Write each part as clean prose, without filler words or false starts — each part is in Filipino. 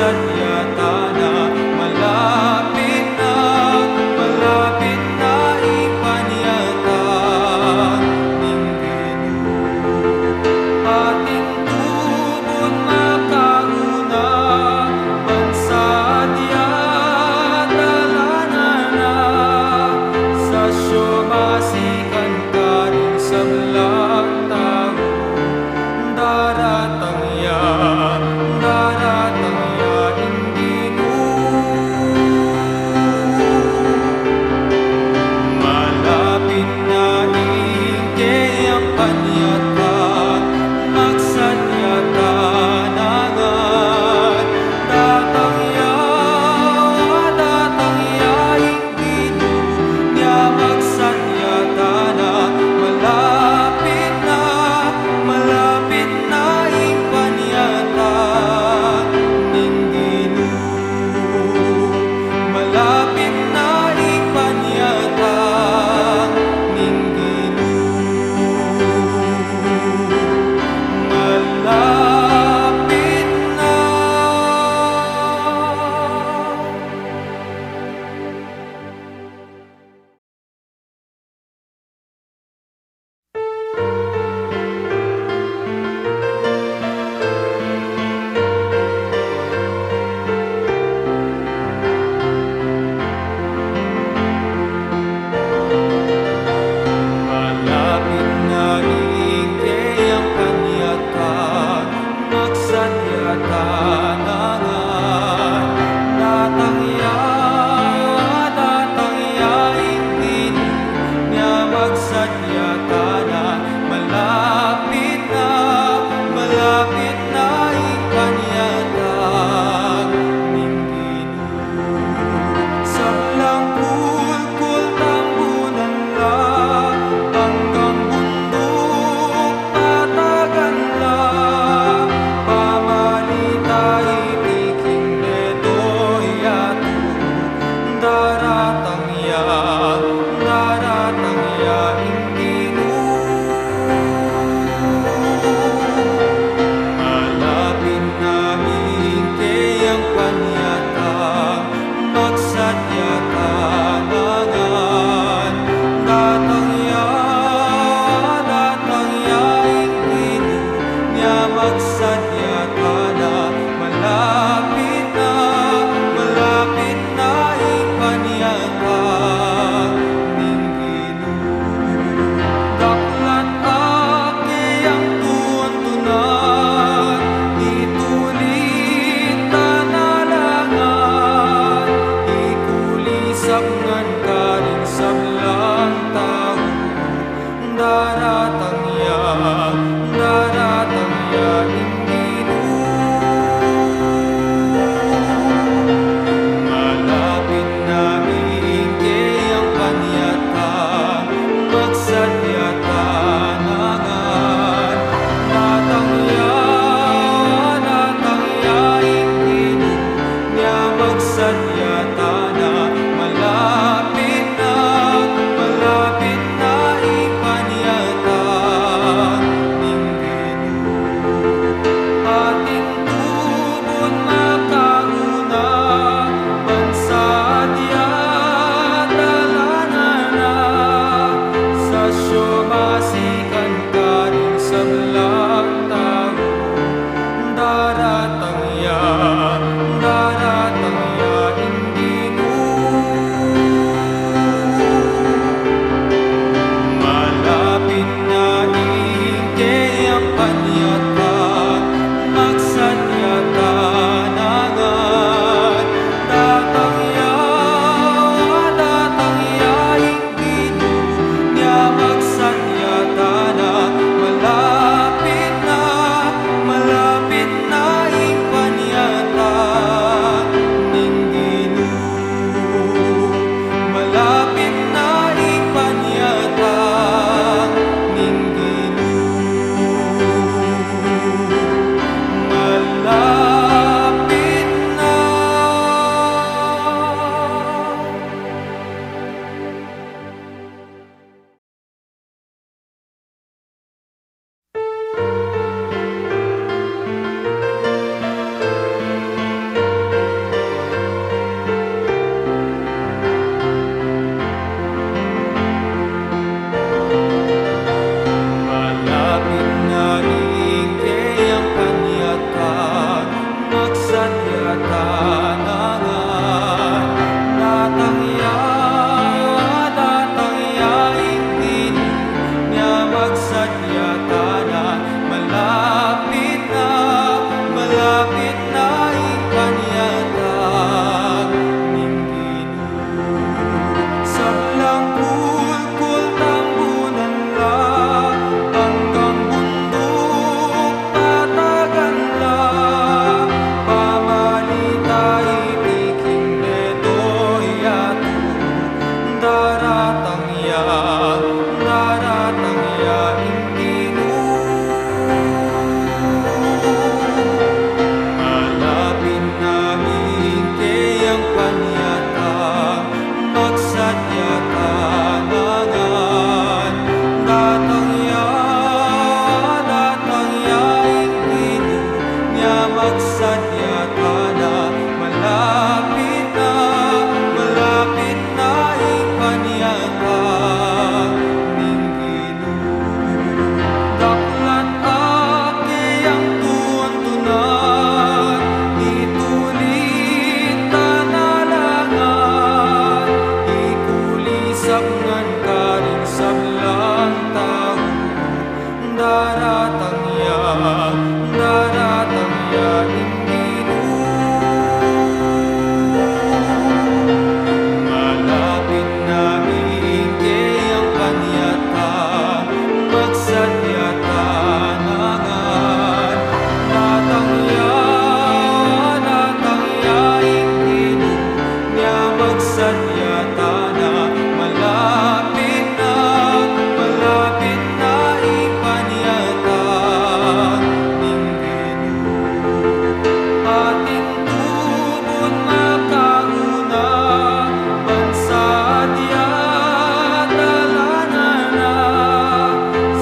sadyata na malapit na ipanyatag ningginu ating tubod makauna bansadya talanana sa syomasikan ka rin sa blang tao daratang ya tanangan datangya ingin niya magsadya tanan malapit na ikanyatag ning Ginoo sablang kulkul tambunan la hanggang bundok patagan la pamalita ipiking detoy ato daratang ya ing Ginoo malapit na ingkayang panyatang magsadya tanangan datangya ing Ginoo niya magsadya tanan malapit na ipanyatag ning Ginoo daklat ake ang tuntunan itulit tanalangan ikulisap ngan karing sablang tao daratang ya ing malapit na ingkayang panyatang magsadya tanangan datangya ing Ginoo niya magsadya tanan malapit na ipanyatag ning Ginoo ating tubod makauna bansadya talanana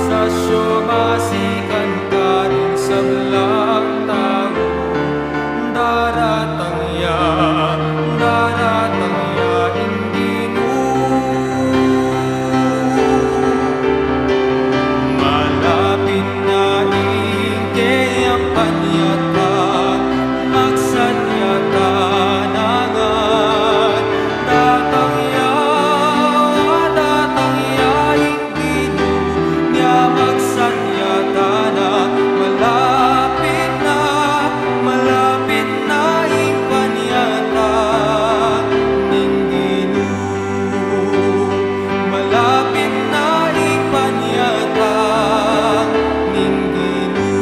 sa syumasikan karing sablang tao daratang ya ing Ginoo malapit na ingkayang panyatag magsadya tanangan datangya ing Ginoo niya magsadya tanan malapit na ipanyatag ning Ginoo malapit na ipanyatag ning Ginoo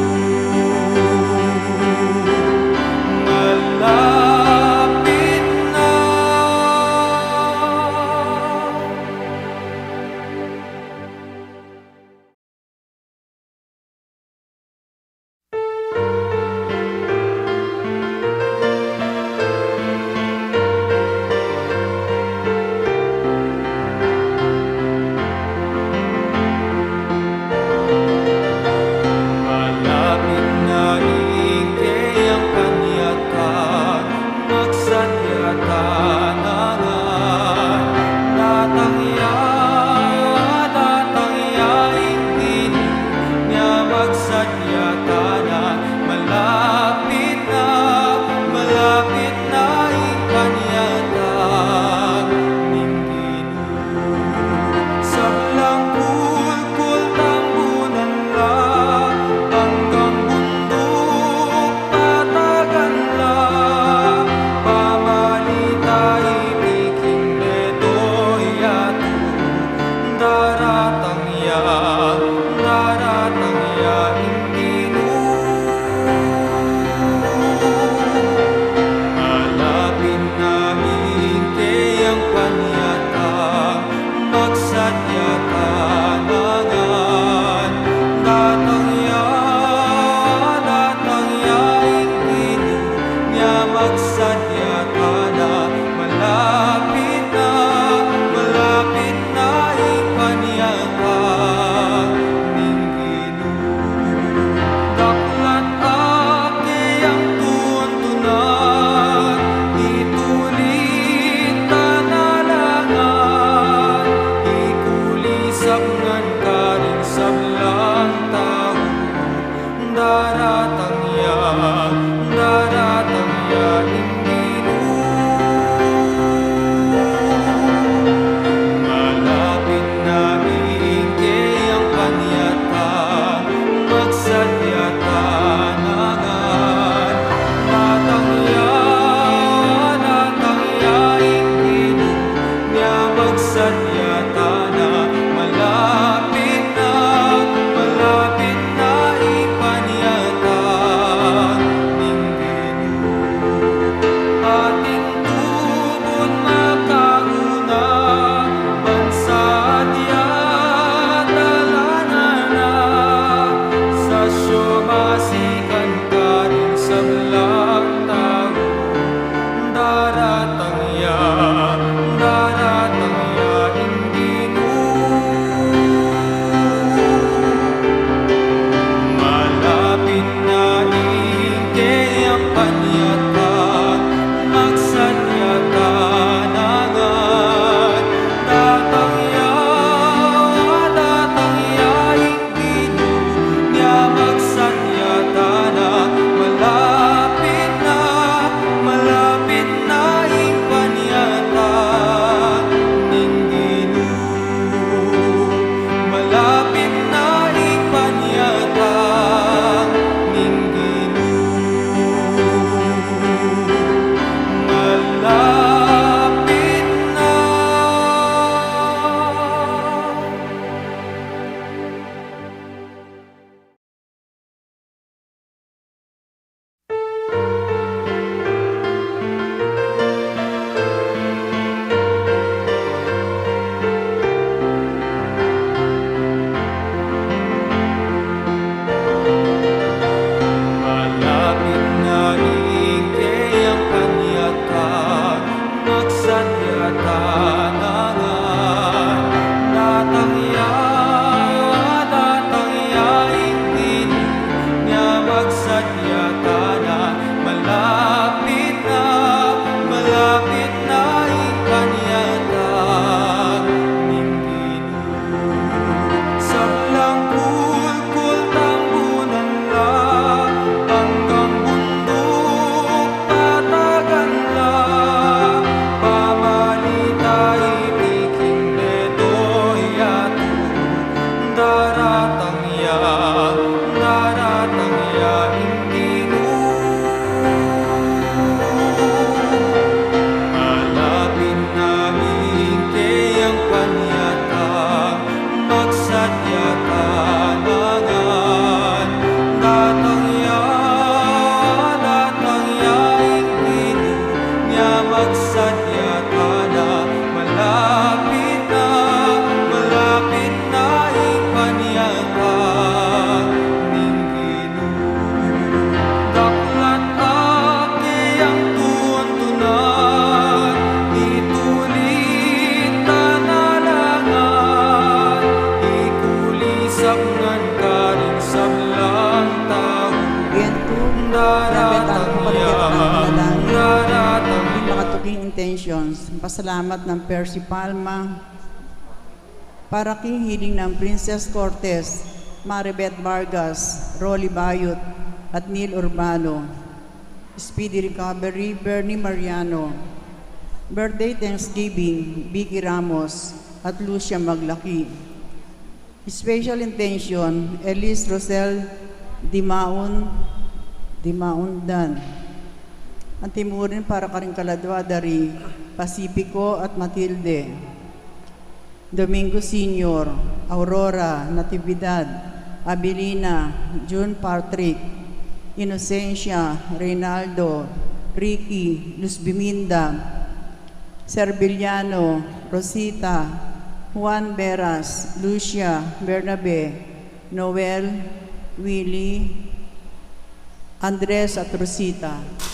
malapit na. Malapit na ingkayang panyatag magsadya tanangan datangya ing Ginoo niya magsadya tanan malapit na ipanyatag ning Ginoo sablang kulkul tambunan la hanggang bundok patagan la pamalita ipiking detoy ato daratang ya ing Ginoo malapit na ingkayang panyatang magsadya tanangan datangya ing Ginoo niya magsadya tanan malapit na ipanyatag ning Ginoo daklat ake ang tuntunan itulit tanalangan ikulisap ngan karing sablang tao daratang ya ing aking intentions, pasalamat ng Percy Palma, para hiling ng Princess Cortez, Maribeth Vargas, Rolly Bayot, at Neil Urbano. Speedy recovery, Bernie Mariano. Birthday Thanksgiving, Vicky Ramos at Lucia Maglaki. Special intention, Elise Rosel Dimaun Dan. Ang timurin para karing kaladwa dari Pacifico at Matilde. Domingo Senior, Aurora Natividad, Abilina, June Patrick, Inocencia, Reynaldo, Ricky, Luz Biminda, Serbiliano, Rosita, Juan Beras, Lucia, Bernabe, Noel, Willie, Andres at Rosita.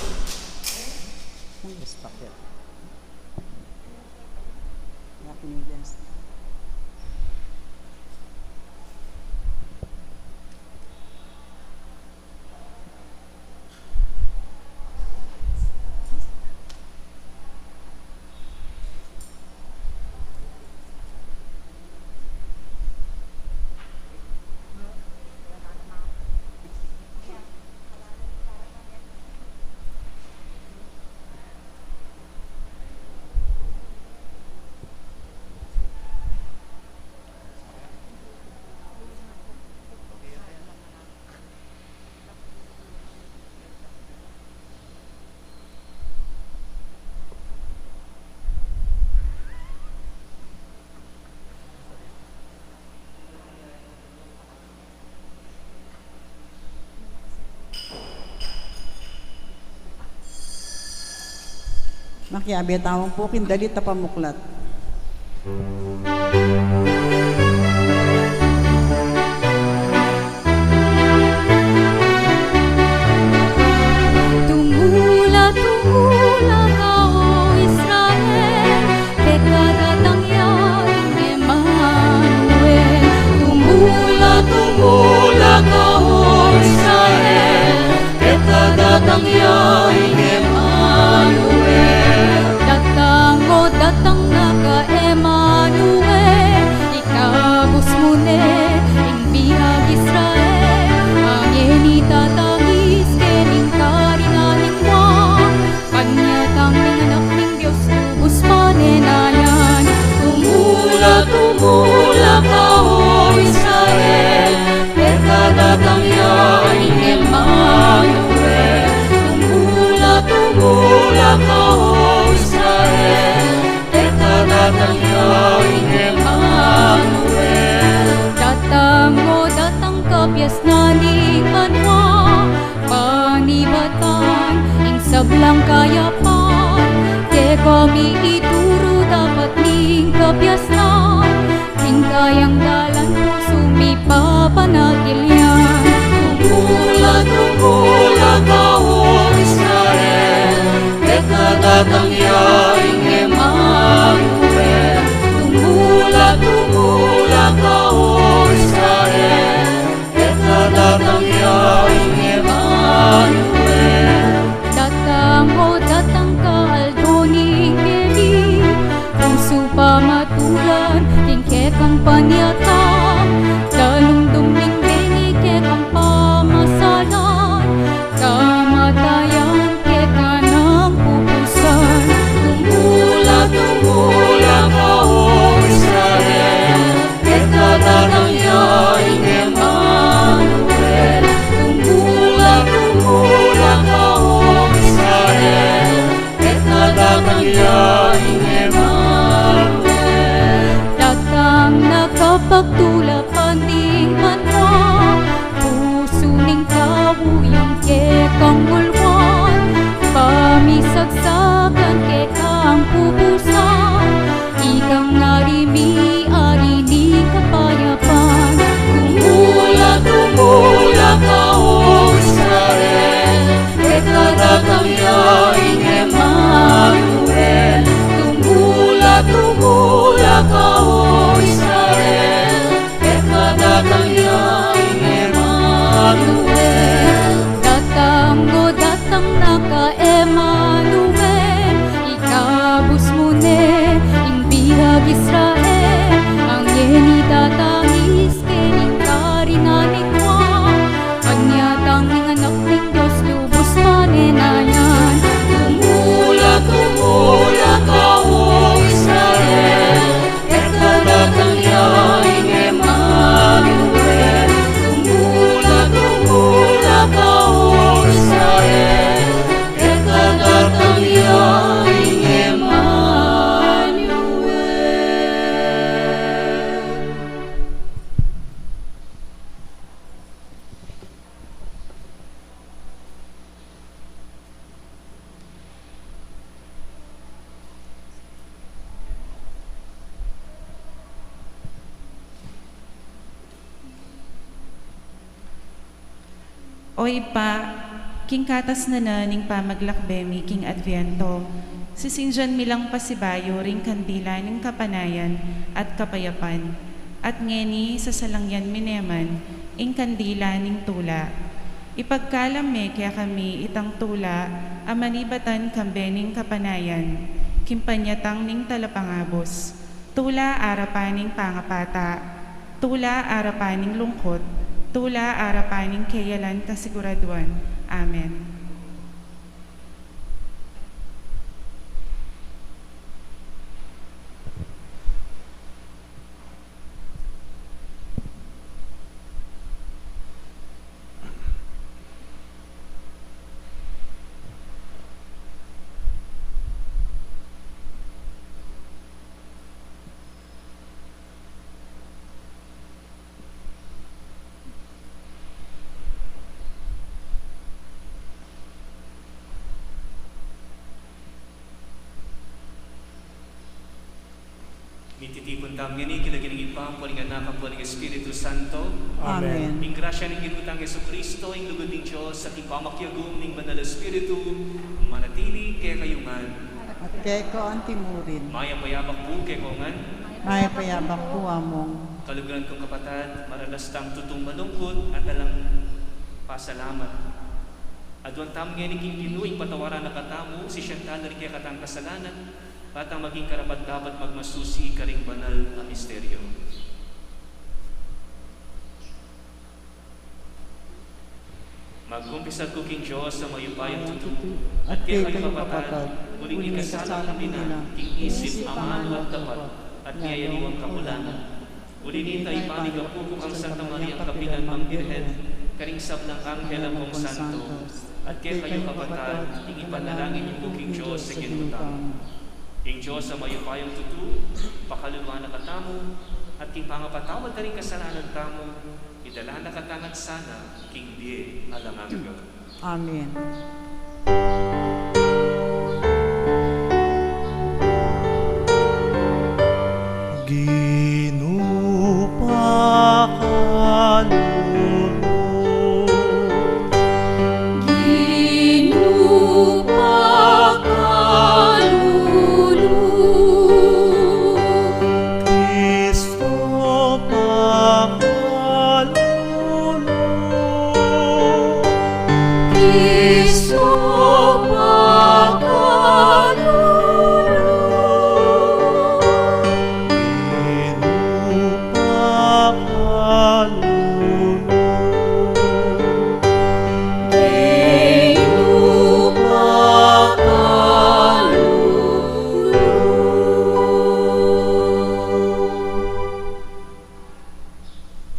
Makiabi tawang po kindalit na pamuklat. Tumula ka o Israel, kekadatang yaing Emmanuel. Tumula ka o Israel, kekadatang yaing Emmanuel. Datang na ka Emmanuel, ikabos mo ne ing bihag Israel. Angin itatangis kening karinaning mo, kanyatang ning anak ning Diyos tubos panenayan. Tumula ka o Israel, kekadatang yaing Emmanuel. Tumula ka o Israel, kekadatang yaing Emmanuel. Datang kapias na ning manwa, panibatan ing sablang kayapan. Ke kami ituro dapat ning kapias na, ing kayang dalan mo sumipapanagilyan. Tumula ka o Israel, kekadatang yaing Emmanuel. Tumula ka o Israel, kekadatang yaing Emmanuel. Datang ka aldoning keli, puso pa matulan, tingke kang panyatang, dalumdum ning dengi ke kang pamasalan, kamatayan ke kanang pupusan. Tumula ka o Israel, kekadatang yaing Emmanuel. Tumula ka o Israel, kekadatang yaing Emmanuel. Datang nakapagtulak paning manwa, puso ning kabuyang ke kang bulwan, pamisagsakan ke kang pupusan, ikang narimi ari ni kapayapan. Tumula ka o Israel, kekadatang yaing Emmanuel. Tumula ka o Israel, kekadatang yaing Emmanuel. Datang na ka Emmanuel, ikaw Oy pa, king katas na ning pamaglakbemi king Adviento, sisinjan milang pasibayo ring kandila ning kapanayan at kapayapan, at ngeni sa salangyan mineman, ing kandila ning tula. Ipagkalam me kaya kami itang tula, amanibatan kambening kapanayan, kimpanyatang ning talapangabos, tula arapaning pangapata, tula arapaning lungkot, tula arapaning kayalan kasiguraduan. Amen. Mititipon tam ngani kinagining ipam po nga nakapwa ng Espiritu Santo. Amen. Ing grasya ng ginutang Yesu Kristo, ing lugod ng Diyos, at ing pamakyagum ng Banal na Espiritu, manatili kaya kayungan. At kay ko ang timurin. Maya payabak po kaya kaungan. May payabak po among. Kaluguran kong kapatad, maralastang tutong malungkot at alang pasalamat. Adwan tam ngani king pinuing patawaran na katamu, si Chantal na rin kaya katang kasalanan, at ang maging karapat dapat magmasusi karing banal na misteryo. Magkumpisat ko king Diyos sa mayupayang tutu, at kaya kayo kapatad, muling ikasalang nila, king isip, amano at tapat, at kayaniwang kapulangan. Uli nita ipanig ang pupuk ang Santa Maria Kapilan Mang Birhen, karing sablang anghel ang santo, at kaya kayo kapatad, ing ipanalangin niyo po king Diyos sa ginutang. King Diyos sa mayupayang tutu, pakaluluan na katamu, at king pangapatawad na rin kasalanan tamo, idala na katangat sana, king die alangaga. Amen.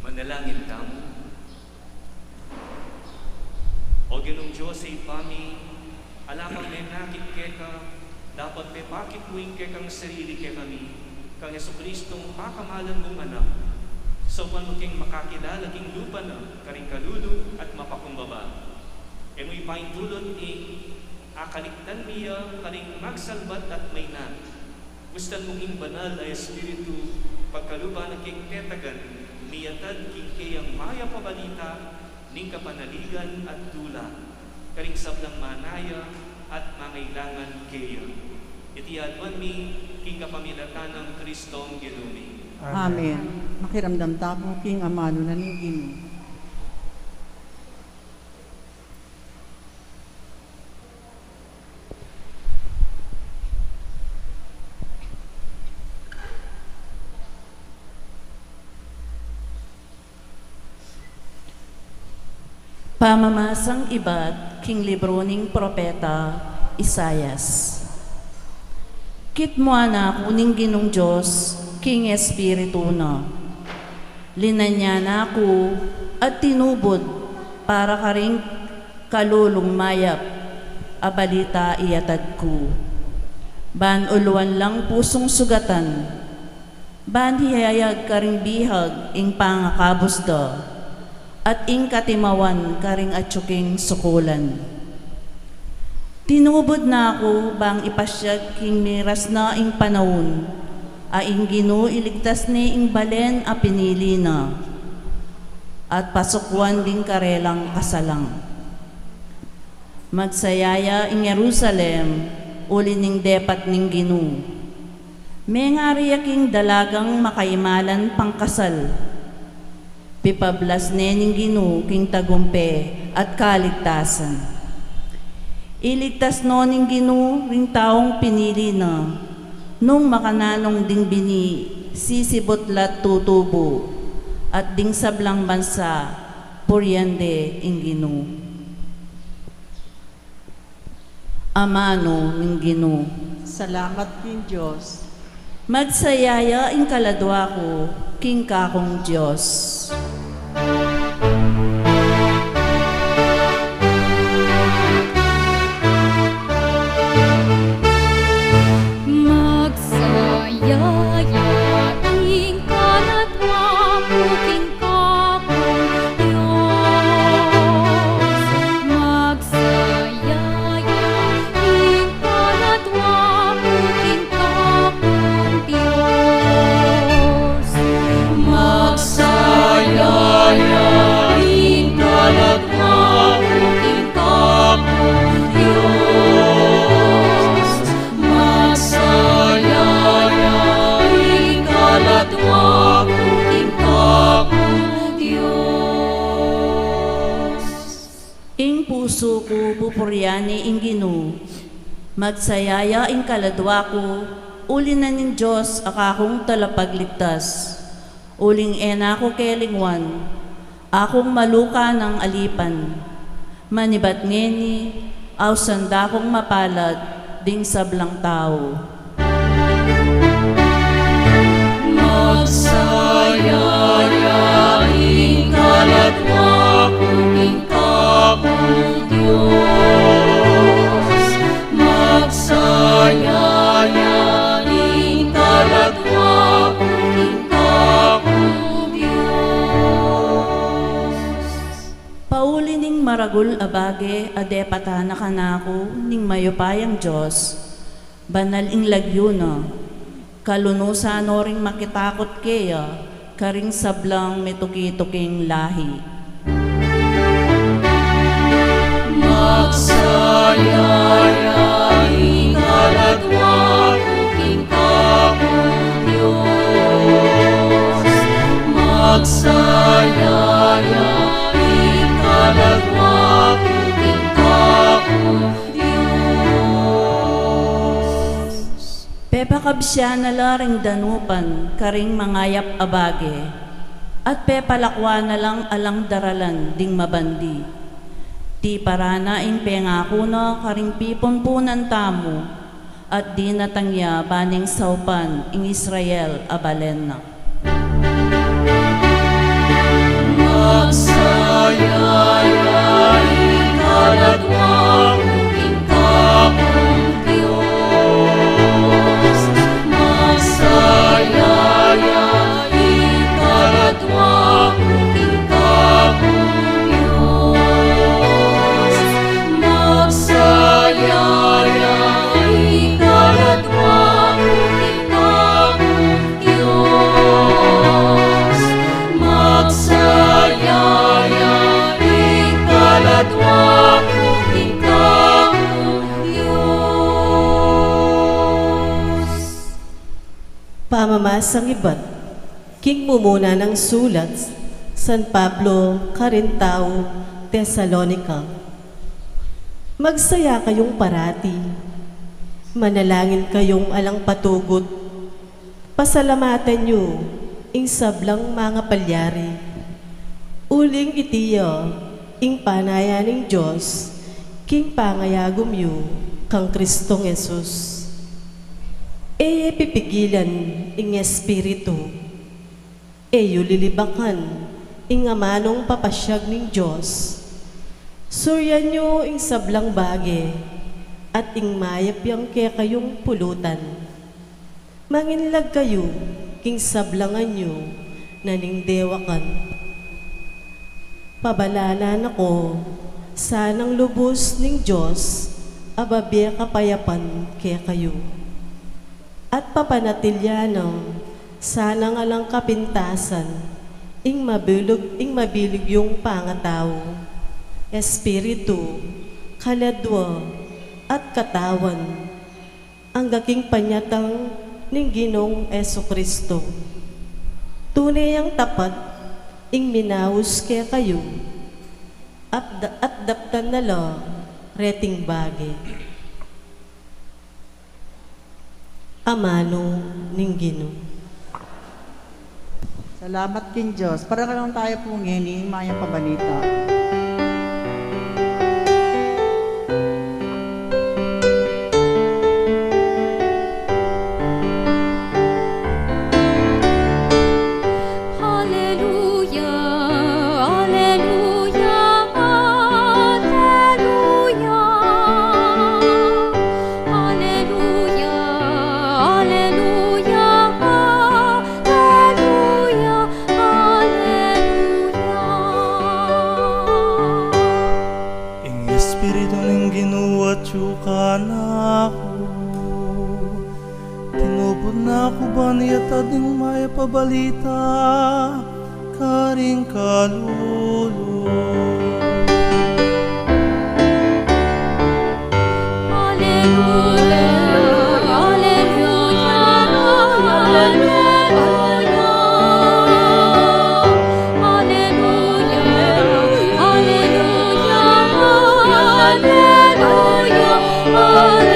Manalangin tamo. O Ginoong Diyos sa ipami, alamang may nakit keka, dapat may bakit muing kekang sarili ke kami, kang Jesucristong pakamalan mong anak, so panuking makakilala king lupa na, karing kalulu at mapakumbaba. E mo ipaintulot akaliktan niya, karing magsalbat at may na. Gustan mong ing banal ay Espiritu, pagkaluba na king ketagan, miyatad king kayang maya pabalita, ning kapanaligan at tula, karing sablang manaya at mangailangan kaya. Itiadwan mi, king kapamilatan ng Kristong Ginumi. Amen. Makiramdam ta po king amano na ninggin. Pamamasang ibat, king libro ning propeta Isayas. Kitmo na kuning Ginong Diyos, king Espiritu na. Linanya na ako at tinubod para karing kalulong mayap, abalita iyatad ko. Ban uluan lang pusong sugatan, ban hiyayag karing bihag ing pangakabos da, at ing katimawan karing atsuking sukulan. Tinubod na ako bang ipasyag king miras na ing panahon, aing Ginoo iligtas ni ing balen a pinili na, at pasukwan ding karelang kasalang. Magsayaya in Jerusalem, uli ning depat ning Ginoo. May ngariyaking dalagang makaimalan pangkasal. Pipablas ning Ginoo king tagumpe at kaligtasan. Iligtas no ning Ginoo ring taong pinili na, nung makananong ding bini, sisibot lat tutubo, at ding sablang bansa, puryande ing Ginoo. Amano ning Ginoo. Salamat king Diyos. Magsayaya ing kaladwa ko, king kakong Diyos. Magsayayaing kalatwa mo king kakong Diyos. Magsayayaing kalatwa mo king kakong Diyos. Magsayayaing kalatwa mo king kakong Diyos. Magsayayaing kalatwa mo king kakong Diyos. Ing puso ko pupuryani ing Ginoo. Magsayaya ing kaladwa ko, uli na ning Diyos akakong talapagligtas. Uling ena ko kelingwan, akong maluka ng alipan. Manibat ngeni, aw sanda kong mapalad, ding sablang tao. Magsayayaing kalatwa mo king kakong Diyos. Magsayayaing kalatwa mo king kakong Diyos. Pauli ning maragul abage adepata na kanako ning mayupayang Diyos. Banal ing lagyo na, kalunusan no ring makitakot kaya, karing sablang metuki-tuking lahi. Magsayayaing kalatwa mo king kakong Diyos. Magsayayaing kalatwa mo king kakong Diyos. Pepakabsya na laring danupan, karing mangayap abage, at pepalakwa na lang alang daralan ding mabandi. Ti parana ing pengako na karing pipunpunan tamo, at di natangya baning saupan ing Israel abalen na. Magsayayaing kalatwa mo king kakong Diyos. Magsayayaing kalatwa mo king kakong Diyos. Magsayayaing kalatwa mo king kakong Diyos. Magsayayaing kalatwa mo king kakong Diyos. Pamamasang iba't king mumuna ng sulat San Pablo, Carintao, Thessalonica. Magsaya kayong parati, manalangin kayong alang patugot, pasalamatan nyo ing sablang mga palyari. Uling itiyo ing panaya ng Diyos, king pangayagom yu kang Kristong Jesus. E pipigilan ing espiritu, eyo lilibakan ing amanong papasyag ng Diyos. Suryan nyo ing sablang bage, at ing mayapyang kaya kayong pulutan. Manginlag kayo king sablangan nyo na ning dewakan. Pabalanan ako, sanang lubos ning Diyos, ababya kapayapan kaya kayo. At papanatilyanang, sanang alang kapintasan, ing mabilig yung pangatao, espiritu, kaladwa, at katawan, ang gaking panyatang ning Ginong Esukristo. Tunay ang tapat, ing minawos kaya kayo, at daptan na la, reting bagay. Amano ning Ginoo. Salamat king Diyos. Para lang tayo po ngeni, mayang pabalita. Tading may pabalita karing kalulo. Alleluia, alleluia, alleluia. Alleluia, alleluia, alleluia, alleluia.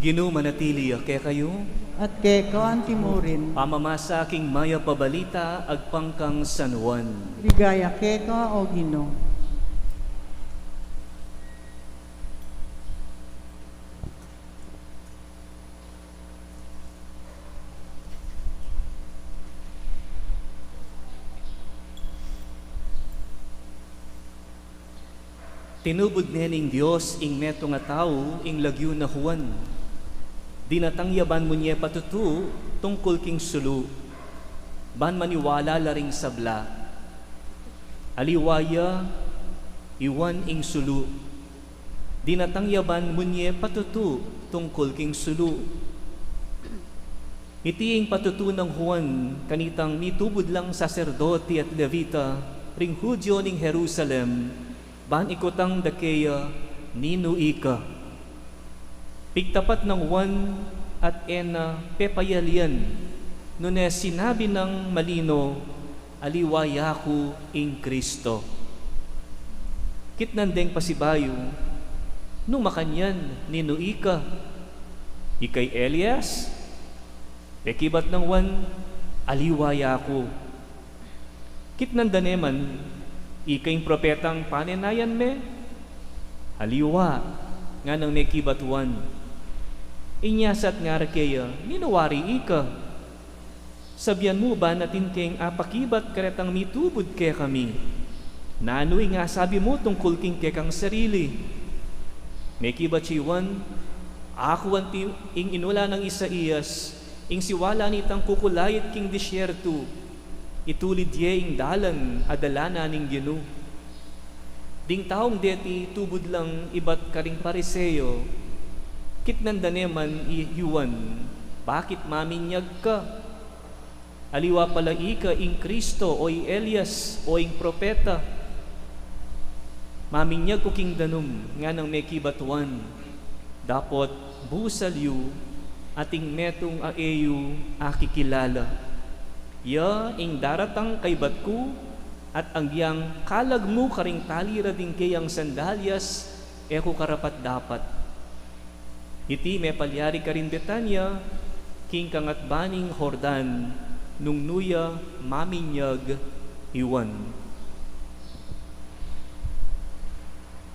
Ginoo manatili kaya kayo, At keko antimurin. pamamasa aking maya pabalita agpangkang San Juan. Ligaya keko o Ginoo. Tinubod nening Dios ing meto nga tao ing lagyo na Juan. Dinatangyaban mo niya patutu tungkol king sulu. Ban maniwala laring sabla. Aliwaya iwan ing sulu. Dinatangyaban mo niya patutu tungkol king sulu. Iti ing patutu ng Juan kanitang mitubod lang saserdote at levita ring Hudyo ning Jerusalem. Ban ikotang dakeya ninuika. Pigtapat ng Juan at Ena pepayalian, nune sinabi ng malino, aliwaya ko ing Kristo. Kitnandeng pasibayo, nung makanyan ninuika, ikay Elias, pekibat ng Juan, aliwaya ko. Kitnandaneman, ikay propetang panenayan me, aliwa, nga nang nekibatuan. Inyasat nga kaya, ninuwari ika. Sabyan mo ba natin keng apakibat karetang mitubod kaya kami? Nanoy nga sabi mo tungkol king kekang sarili. Nekibat siwan, ako anti ing inula ng Isaías, ing siwala nitang kukulayit king disyerto, itulid ye ing dalan adalana ning Ginoo. Ding taong deti tubod lang ibat karing pariseyo, kitnandaneman iyuan, bakit maminyag ka? Aliwa pala ika ing Kristo o ing Elias o ing propeta. Maminyag ko king danum nga nang may kibatuan. Dapot busal yu ating metong aeyu akikilala. Ya ing daratang kaybat ko at ang yang kalag mo karing talira din kayang sandalyas eko karapat dapat. Iti may palyari ka rin Betanya, king kangat baning Jordan, nung nuya maminyag iwan.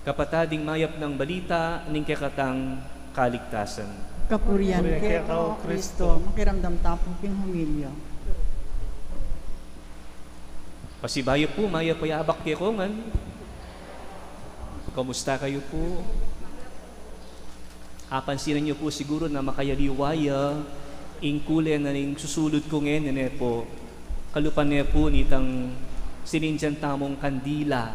Kapatading mayap ng balita ning kekatang kaligtasan. Kapurian keko o Kristo. Makiramdam tapo king humilya. Pasibayo po, maya payabak kekongan. Kamusta kayo po? Apansinan niyo po siguro na makayaliwaya ing kule na ning susulod ko ngayon po. Kalupan niya po nitang sininjan tamong kandila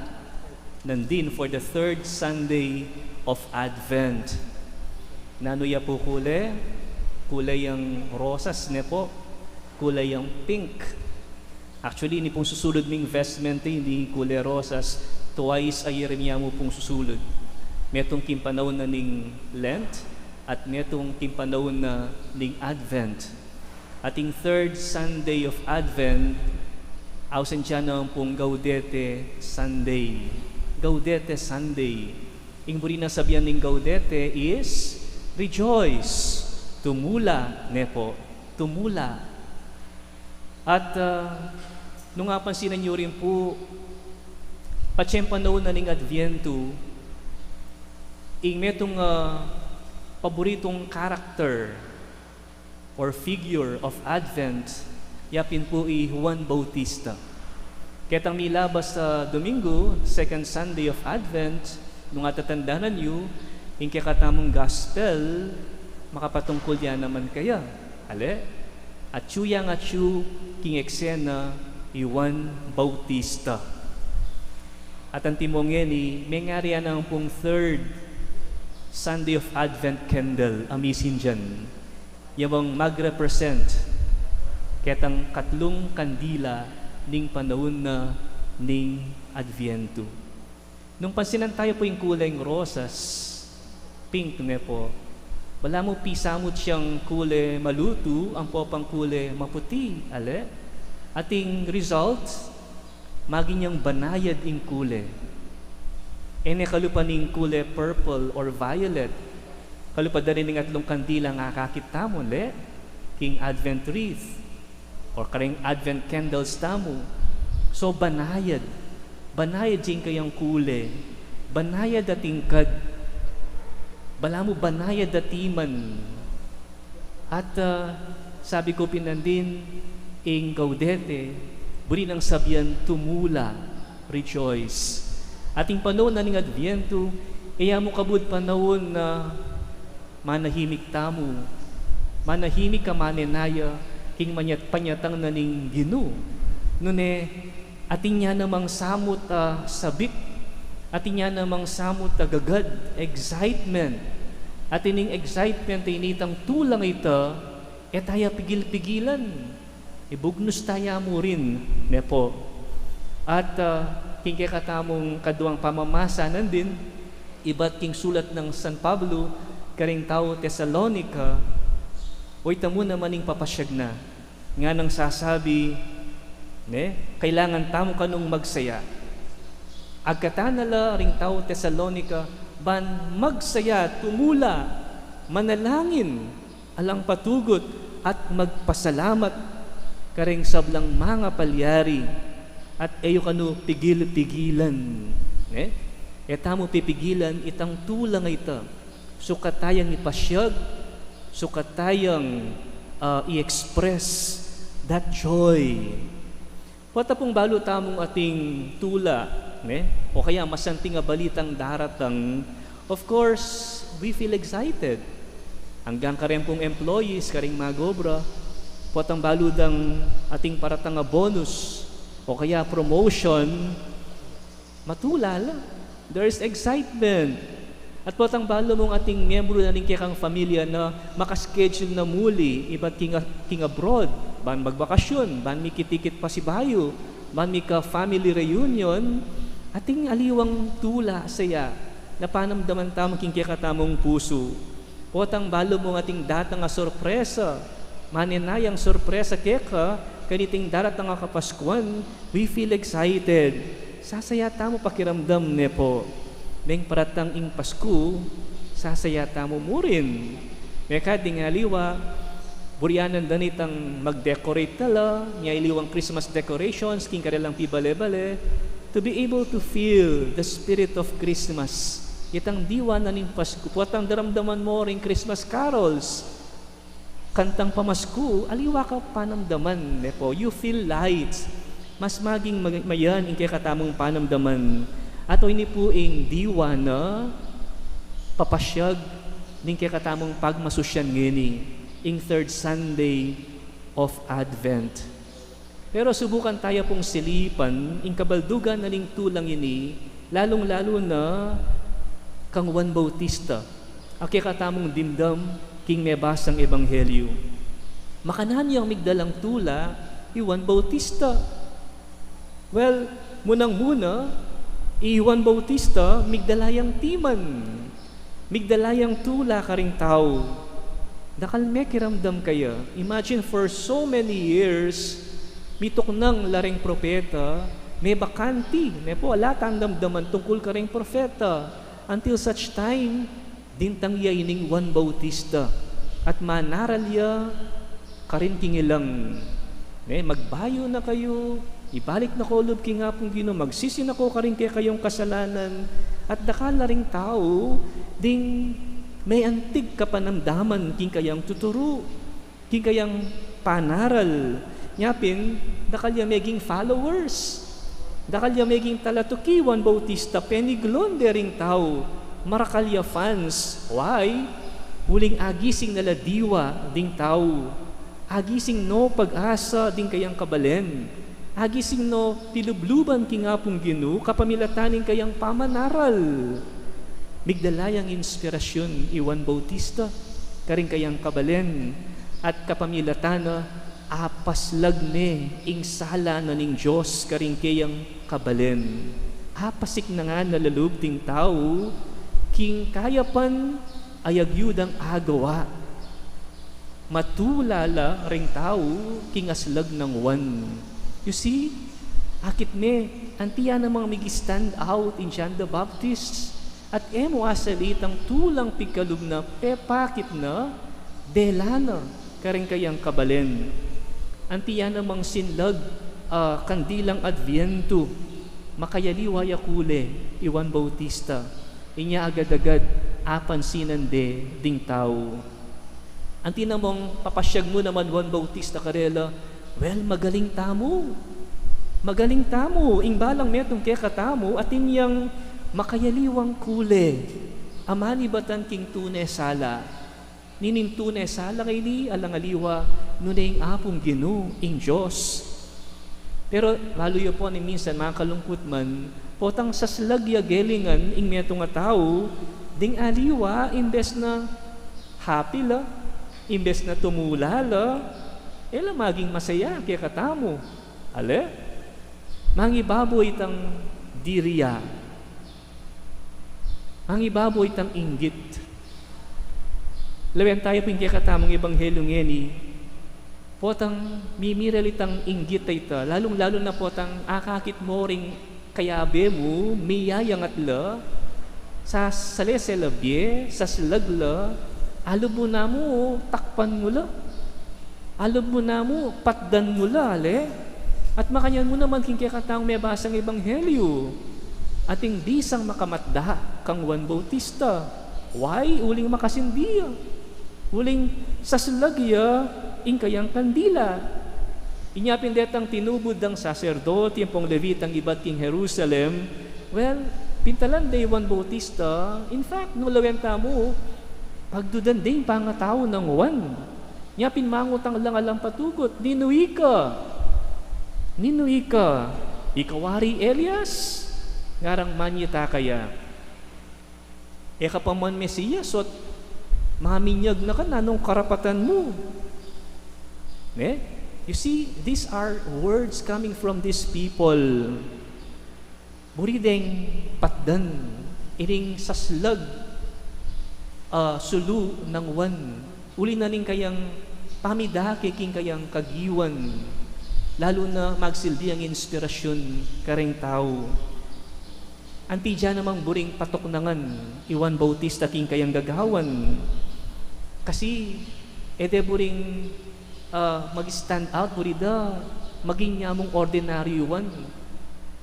nandin for the third Sunday of Advent. Nanuya po kulay yung rosas ne po, kulay yung pink. Actually, ini pong susulod ming investment hindi kulay rosas, twice a year niya mo pong susulod. Metong kimpanahon na ning Lent at metong kimpanahon na ning Advent. Ating third Sunday of Advent, ausen siya naman pong Gaudete Sunday. Gaudete Sunday. Ang buri na sabihan ng Gaudete is rejoice. Tumula, nepo. Tumula. At nung apansinan nyo rin po, patsyempanahon na ning Adviento, ing metong paboritong character or figure of Advent, yapin po Juan Bautista. Ketang milabas sa Domingo, second Sunday of Advent, nung atatandanan nyo, yung kakatamong gospel, makapatungkol yan naman kaya. Ale? At yang king eksena Juan Bautista. At ang timongin may ngari yan ang pong third Sunday of Advent candle, amisin dyan. Yawang mag-represent ketang katlong kandila ning panahon na ning Adviento. Nung pansinan tayo po yung kulay rosas, pink ne po, wala mo pisamot siyang kulay maluto, ang popang kulay maputi, ale? Ating result, maging banayad ing kulay. Ene kalupan ning kulay purple or violet, kalupan na rin ng atlong kandila nga kakita mo, le? King Advent wreath, or karing Advent candles tamo. So banayad. Banayad din kayang kulay. Banayad ating kad. Bala mo banayad atiman. At sabi ko pinandin, ing Gaudete, buri ng sabihan, tumula, rejoice. Ating panahon na ning Adviento, iya mo kabud panahon na manahimik tamo. Manahimik ka manenaya, king panyatang na ning Ginoo. Nune, ating niya namang samot sabik, ating niya namang samot gagad, excitement. Ating ning excitement ay initang tulang ita, taya pigil-pigilan. Ibugnos taya mo rin, nepo. At king katamong kaduang pamamasa nandin, iba't king sulat ng San Pablo, karing tao Thessalonica, o tamo naman ning papasyag na. Nga nang sasabi, kailangan tamo kanong magsaya. Agkatanala ring tao Thessalonica, ban magsaya, tumula, manalangin, alang patugot, at magpasalamat, karing sablang mga palyari, at eyo kanu pigil-pigilan. Tamo pipigilan, itang tulang ita, sukatayang ipasyag, sukatayang i-express that joy. Pata pong balo tamong ating tula, o kaya masanting balitang daratang, of course, we feel excited. Hanggang karing pong employees, karing magobra, patang baludang ating paratang bonus, o kaya promotion, matulala. There is excitement. At patang balo mong ating miyembro na ning kang pamilya na makaschedule na muli, iba't king abroad, ban magbakasyon, ban mikitikit pa si bayo, ban mika family reunion, ating aliwang tula saya, na panamdaman tamang king katamong puso. Patang balo mong ating datang sorpresa, maninayang sorpresa keka, kaniting daratang kapaskuan, we feel excited. Sasaya tamo pakiramdam ne po. Neng paratang ing Pasko, sasaya tamo mo rin. Meka ding aliwa, burianan danitang mag-decorate tala, niya iliwang Christmas decorations, king karelang pibale-bale, to be able to feel the spirit of Christmas. Itang diwa na ning Pasko, puwatang daramdaman mo ring Christmas carols, kantang pamasko, aliwa ka panamdaman, nepo. You feel light. Mas maging mayan ing katamong panamdaman. At o ini po ing diwa na papasyag, ning kaya katamong pagmasusyan ngini ing third Sunday of Advent. Pero subukan tayo pong silipan ing kabaldugan na ning tulang ini, lalong-lalo na kang Juan Bautista, aki katamong dimdam king mebasang ebanghelyo. Makanan yung migdalang tula i Juan Bautista. Well, munang-muna, i Juan Bautista migdalayang timan, migdalayang tula ka ring tao. Dakal me kiramdam kaya. Imagine for so many years, mitok nang laring propeta, may bakanti, may po ala tandamdaman tungkol ka ring propeta. Until such time, dintang yaining Juan Bautista. At manaralya, karin kingilang, magbayo na kayo, ibalik na ko loob ki nga pong Ginoo, magsisin ako karin kaya kayong kasalanan, at dakala ring tao, ding may antig kapanamdaman king kayang tuturo, king kayang panaral, nyapin, dakalya meging followers, dakalya meging talatuki Juan Bautista, peniglon dering tao, marakalya fans. Why? Huling agising nala diwa ding tao, agising no pag-asa ding kayang kabalen, agising no tilubluban kingapong Ginoo, kapamilataning kayang pamanaral. Migdalayang inspirasyon i Juan Bautista, karing kayang kabalen, at kapamilatana, apaslag ne ing sala na ning Diyos, karing kayang kabalen. Apasik na nga nalalub ding tao, king kayapan, ayagyudang agawa. Matulala ring tao king aslag ng Juan. You see, akit me, antiya namang mig-stand out in John the Baptist. At emo asalitang tulang pikalub na pepakit na delana karing kayang kabalen. Antiya namang sinlag kandilang Adviento, makayaliwa yakule i Juan Bautista. Inya agad-agad apansinan ding tao. Anti namong papasyag mo naman Juan Bautista karela, well, magaling tamo. Magaling tamo, ingbalang metong kaya katamo, at inyang makayaliwang kule. Amani batan king tunay sala. Nining tunay sala kay ni alangaliwa, nunay apong Ginoo, ing Diyos. Pero lalo yun po ni minsan, mga kalungkot man, potang saslagya gelingan ing metong nga tao, ding aliwa, imbes na happy la, imbes na tumula la, ela maging masaya kaya katamo. Ale? Mangibaboy itang diriya. Mangibaboy itang inggit. Lawen tayo ping kaya katamong ebanghelyo ngeni, potang mimiral itang inggit ita, lalong-lalo na potang akakit mo ring kayabe mo, miyayang atla, sa saleselabye, sa slagla, alob mo na mo, takpan mo la. Alob mo na mo, patdan mo la, ale. At makanyan mo naman king kaya may basang ebanghelyo. Ating bisang makamatda kang Juan Bautista. Why? Uling makasindiya. Uling saslagya, ing kayang kandila. Inyapin detang tinubod ng saserdote, yung pong Levitang ibat king Jerusalem. Well, pintalan day Juan Bautista, in fact, nulawenta mo, pagdudan din pangatao ng Juan. Nya pinmangutang lang alam patugot, ninuwi ka, ikawari Elias, ngarang manyita kaya. Eka pa man Mesiyas, at maminyag na ka na nung karapatan mo. You see, these are words coming from these people. Burideng patdan, iring saslag, sulu ng Juan. Uli na rin kayang pamidake king kayang kagiwan, lalo na magsildi ang inspirasyon karing tao. Anti dyan namang buring patuknangan i Juan Bautista king kayang gagawan. Kasi ede buring mag-stand out, burida maging nyamong ordinary one.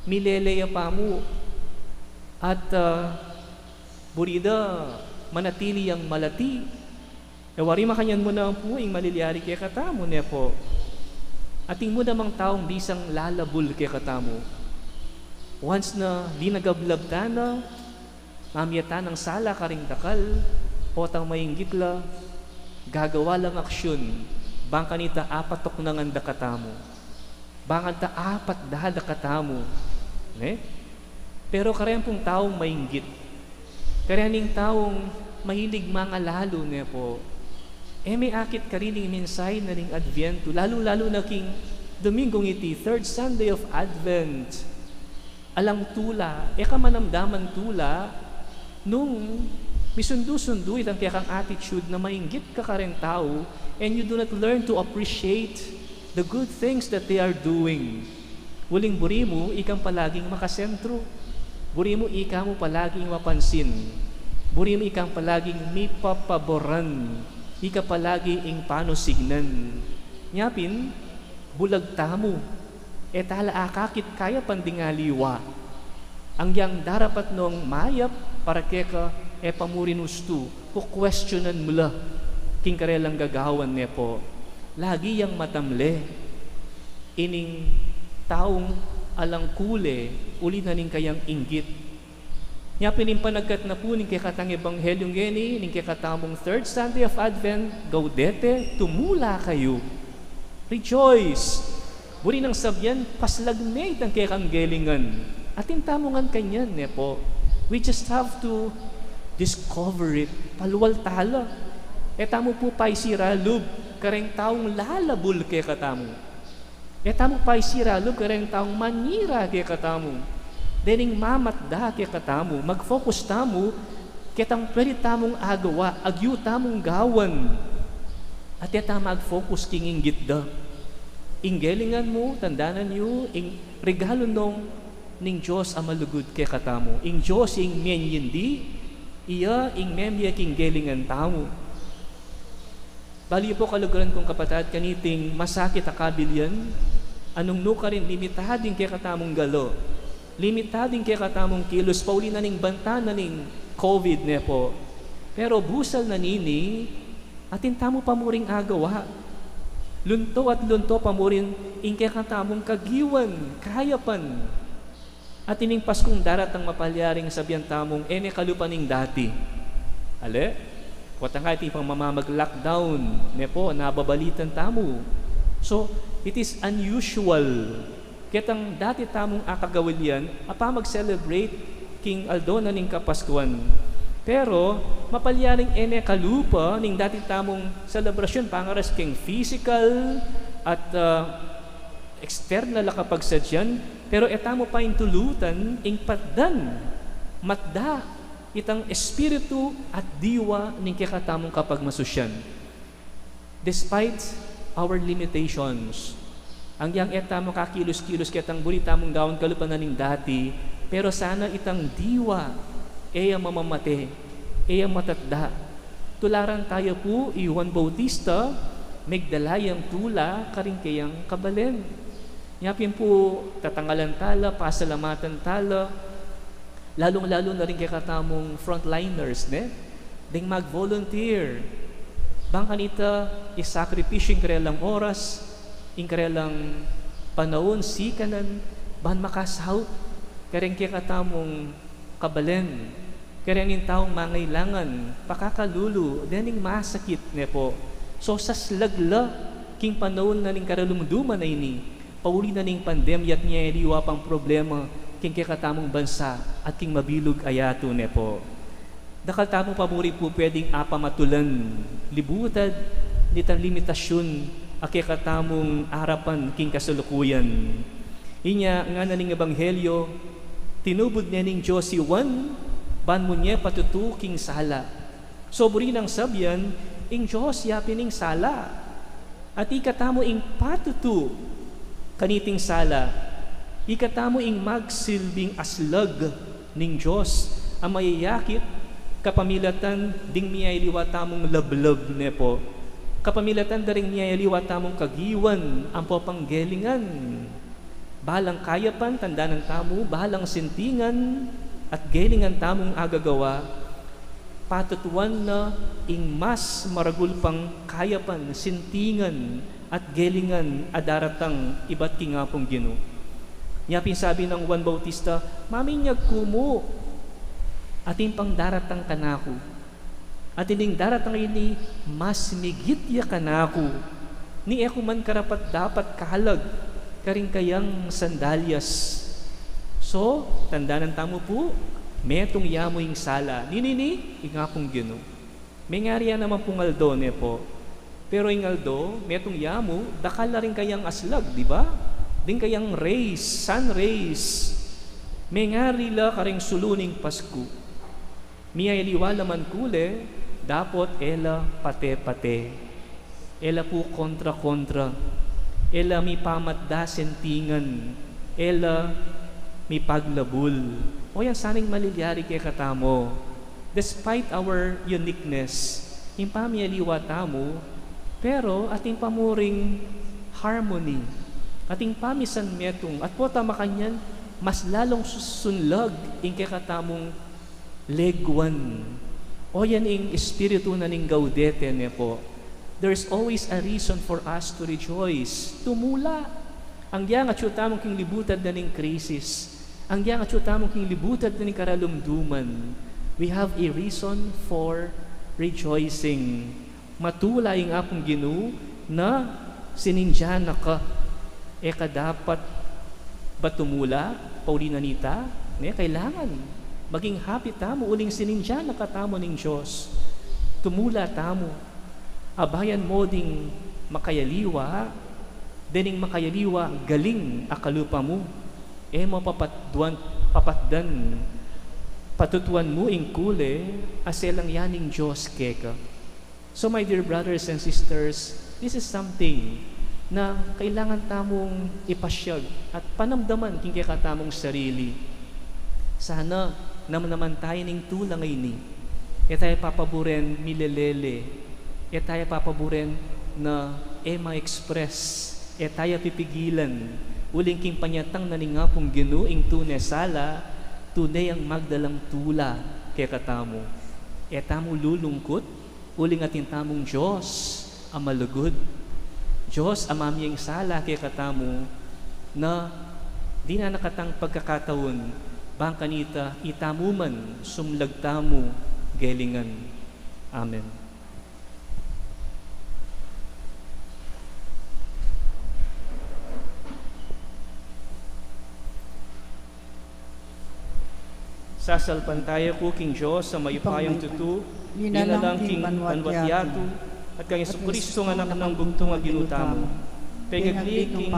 Mileleya pa mo at burida manatili ang malati. Nawari makanyan mo na ang puwing maliliari kaya katamo ne po. Ating mo namang taong bisang lalabul kaya katamo. Once na di nagablabta na, mamiyata ng sala karing dakal, o tang mainggit la, gagawa lang aksyon, bangka nita apatok na nga katamo. Bangka ta apat dahada katamo. Ne? Pero karyan pong taong mainggit, karyaning taong mahilig mga lalo ne po, may akit ka rin minsay na ring Advento, lalo-lalo na king Domingong iti, third Sunday of Advent. Alang tula, kamanamdaman tula, nung misundu-sundu itang kaya kang attitude na mainggit ka rin tao, and you do not learn to appreciate the good things that they are doing. Huling buri mo, ikang palaging makasentro. Buri mo, ika mo palaging mapansin. Buri mo, ikang palaging may papaboran. Ika palagi ing panusignan. Nyapin, bulag tamo. Tala akakit kaya pandingaliwa. Ang yang darapat nung mayap para keka pamurin ustu. Questionan mo la. King karelang gagawan niya po. Lagi yang matamle. Ining taong alang kule, uli na ning kayang inggit. Nya pinimpanagkat na po ning kekatang Ebanghelyong geni, ning kekatamong third Sunday of Advent, gaudete, tumula kayo. Rejoice! Buri nang sabyan, paslagnay ang kekang gelingan. Atin tamongan kanyan, ne po. We just have to discover it. Paluwal tala. Tamo po pa'y siralub, kareng taong lalabul kekatamo. Tamo pa'y siralub, kareng taong manira kekatamo. Dening mamatda kekatamo, mag-focus tamo, ketang pwede tamong agawa, agyu tamong gawan. At yata mag-focus king inggit da. Inggelingan mo, tandanan nyo, ing regalo nung ning Diyos ang malugod kekatamo. Ing Diyos ing menyindi, iya ing memya king gelingan tamo. Bali po kaluguran kong kapatid kaniting masakit akabilyan, anong nuka rin limitading kekatamong galo. Limitading kaya katamong kilos, pauli na ning banta na ning COVID ne po. Pero busal na nini, atin tamo pamuring agawa. Lunto at lunto pamurin, ing kaya katamong kagiwan, kayapan. At ining Paskong daratang mapalyaring sabihan tamong, kalupan ning dati. Ale? Kwata nga iti pang mamamag-lockdown, ne po, nababalitan tamo. So, it is unusual. Ketang dati tamong akagawilian, apa mag-celebrate King Aldona ning Kapaskuan. Pero, mapalyaring kalupa ning dati tamong celebration, pangaras king physical at external kapagsadyan, pero etamo pa yung tulutan, ing patdan, matda, itang espiritu at diwa ning kakatamong kapag masusyan. Despite our limitations, ang yang etamo kakilos-kilos kitang buri tamong gawon kalupan na ning dati, pero sana itang diwa, mamamate, matatda. Tularan tayo po, Juan Bautista, megdalayang tula, karing kayang kabalen. Yapin po, tatangalan tala, pasalamatan tala, lalong-lalo na rin kaya katamong frontliners, ne? Ding mag-volunteer. Bang kanita, isakripisyo yung karelang oras, yung karelang panahon, sikanan, ban makasaw, kareng kaya katamong kabalen, kareng yung taong mangailangan, pakakalulu, dening masakit, ne po. So, sa slagla, king panahon na ning karalumduman na ini, pauli na ning pandemya at niya iliwa pang problema, king kakatamong bansa at king mabilog ayato ne po. Dakal tamong pamuri po pwedeng apamatulan, libutad, nitang limitasyon, akikatamong harapan king kasalukuyan. Inya nga na ning Ebanghelyo, tinubod niya ning Diyos si Juan, ban mo niya patutu king sala. Sobri ng sabyan, ing Diyos yapin ning sala. At ikatamo ing patutu kaniting sala. Ikatamo ing magsilbing aslag ning Diyos ang mayayakit kapamilatan ding miyayliwa tamong lablab ne po. Kapamilatan daring miyayliwa tamong kagiwan ang popanggelingan. Bahalang kayapan, tanda ng tamo, bahalang sintingan at gelingan tamong agagawa, patutuan na ing mas maragul pang kayapan, sintingan at gelingan adaratang iba't kingapong Ginoo. Nyapin sabi ng Juan Bautista, maminyag kumo ating pang daratang kanako. At ining daratang ini, mas migit ya kanako. Ni eko man karapat dapat kahalag, karing kayang sandalyas. So, tandaan tamo po, metong yamo yung sala. Nini, ingakong Ginoo. May ngariya naman pong aldo ne po. Pero yung aldo, metong yamo, dakal na rin kayang aslag, di ba? Din kayang rays, sun rays. May ngari la karing suluning Pasko. Miyay liwala man kule, dapat ela pate-pate. Ela po kontra-kontra. Ela mi pamatda sentingan. Ela mi paglabul. O yan saning malilyari kay katamo. Despite our uniqueness, impamiyaliwa tamo, pero ating pamuring harmony, ating pamisan metong, at po tama kanyan, mas lalong susunlag in kay katamong legwan. O yan ing espiritu na ning gaudete ne po. There's always a reason for us to rejoice. Tumula. Ang diya nga tamong king libutad na ning krisis. Ang diya nga tamong king libutad na ning karalumduman. We have a reason for rejoicing. Matula yung apong Ginoo na sinindyana ka. Eka dapat ba tumula, Paulinanita? Kailangan. Maging happy tamo, uling sinindyana ka tamo ng Diyos. Tumula tamo. Abayan mo ding makayaliwa, dening makayaliwa, galing akalupa mo. Papatdan, patutuan mo ing kule, aselang yaning Diyos keka. So my dear brothers and sisters, this is something na kailangan tamong ipasyag at panamdaman king kaya katamong sarili. Sana naman tayo ning tulang ini. Tayo papaboren milelele. Tayo papaboren na ma-express. Tayo pipigilan. Uling king panyatang na ningapong Ginoo ing tunay sala, tunay ang magdalang tula kaya katamo. Tamo lulungkot, uling atin tamong Diyos ang malugod. Diyos ang mamiyang sala kaya katamo na di na nakatang pagkakataon bang kanita itamuman sumlagtamo gelingan. Amen. Sasalpan tayo ko king Diyos sa mayupayang tutu, inalang king panwatyatu, at kang Jesucristo nga anak ng bugtong nga ginutamo. Pegagli king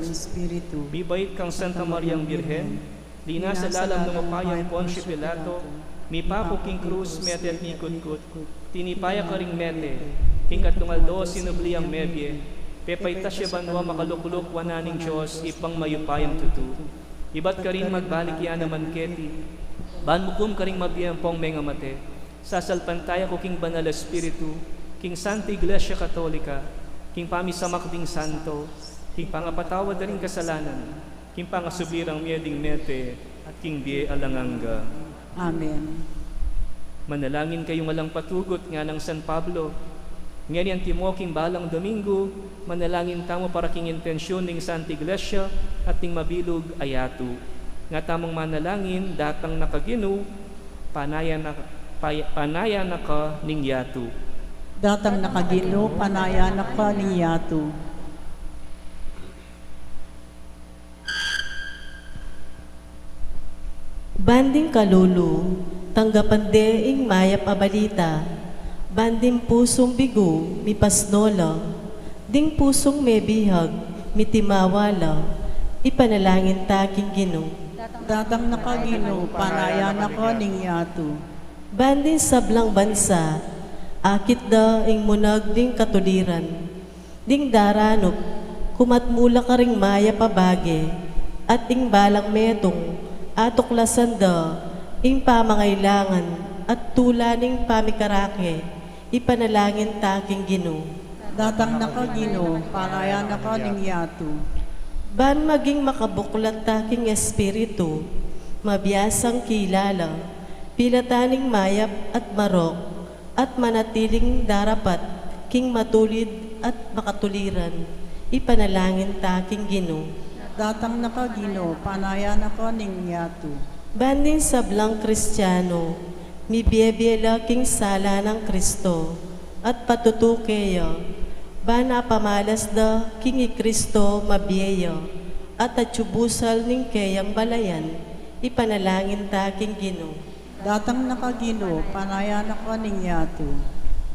Espiritu, bibait kang Santa Mariang Birhen, lina sa lalam ng mapayang Poncio Pilato, mi papo king krus mete at nikot-kot, tinipaya ka ring mete, king katungaldo sinubliang mebye, pepayta siya banwa makalukulok wananing Diyos ipang mayupayang tutu. Iba't ka rin magbalik yan naman keti, banmukum ka rin mabiyampong mga mate, sasalpan tayo ko king Banal Espiritu, king Santa Iglesia Katolika, king pamisamak ding santo, king pangapatawad na rin kasalanan, king pangasubirang miyading mete, at king die alanganga. Amen. Manalangin kayong walang patugot nga ng San Pablo, ngayon timo king balang Domingo, manalangin tamo para king intensyon ng Santa Iglesia at ting mabilog ayatu. Nga tamong manalangin, datang nakaginu, panaya na ka ning yatu. Datang nakagino, panaya na ka niyatu. Banding kalulu, tanggapan deing mayap abalita, banding pusong bigo, mi pasnola, ding pusong may bihag, mi timawala, ipanalangin taking Ginoo. Datang nakagino, panaya na ka niyatu. Banding sablang bansa, akit da ing munag ding katuliran, ding daranok, kumatmula ka ring maya pabage, at ing balang metong, atuklasan da, ing pamangailangan, at tulaning pamikarake, ipanalangin taking Ginoo. Datang nakagino, panaya na ka niyatu. Ban maging makabuklat taking espiritu, mabiyasang kilala, pilataning mayap at marok, at manatiling darapat, king matulid at makatuliran, ipanalangin taking Ginoo. Datang nakagino, panaya na ka niyatu. Banding sablang Kristiyano, mi biyebiyela king sala ng Kristo, at patutukeyo, bana pamalas da king i Kristo mabiyeyo, at atsubusal ning kayang balayan, ipanalangin ta king Ginoo. Datang nakagino, panaya na kaninyato.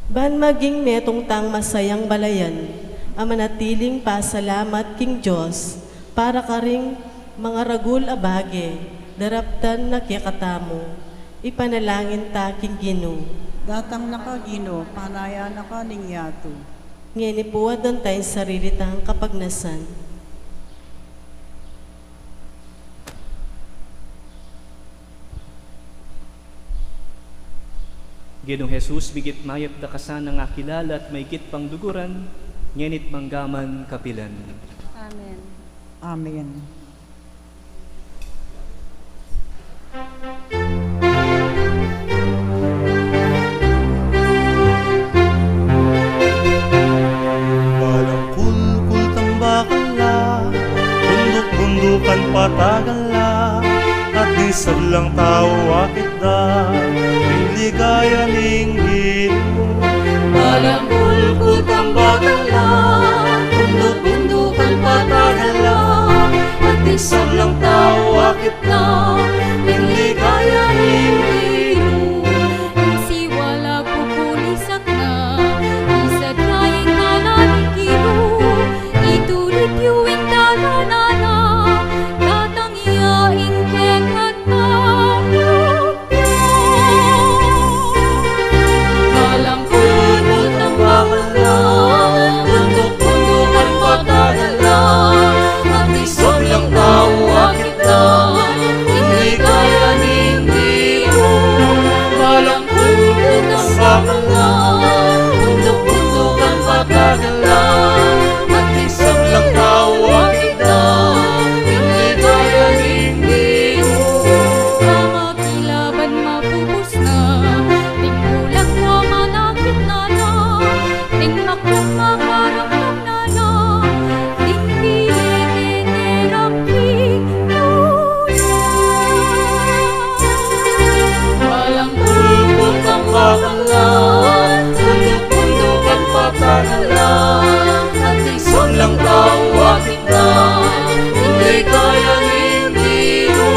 Ban maging metong tang masayang balayan, amanatiling pasalamat king Diyos, para karing mga ragul abage, daraptan na kikatamo, ipanalangin ta king Ginoo. Datang nakagino, panaya na kaninyato. Ngeni puwad ang tayong sarili tang kapagnasan. Ginoong Jesus, bigit mayat da kasan nga kilala at maigit pang duguran, ngenit manggaman kapilan. Amen. Amen. Walang kulkul tambakan la, bunduk-bundukan patagan la, at di sablang tao akit da, ning ligaya ning Ginoo. Walang kulkul tambakan lang, bundok-bundukan patagan lang, at isang lang tao akit na, inligaya hindi mo. Siwala kukulisak na, isad kaing nananikino, itulit yuwing talanana, datang iyain kekat walang kulkul tambakan lang, bundok-bundukan patagan lang, at isang lang tao akit na, inligaya hindi mo. Walang kulkul tambakan lang, bundok-bundukan patagan lang, at isang lang tao akit na, inligaya hindi mo. Mga kilaban mapupus na, ting kulang mo manakit na na, ting maklang makaramdam na na, ting piniterapik walang kulkul tambakan lang, bundok-bundukan patagan lang, at isang lang tao akit na, inligaya hindi mo.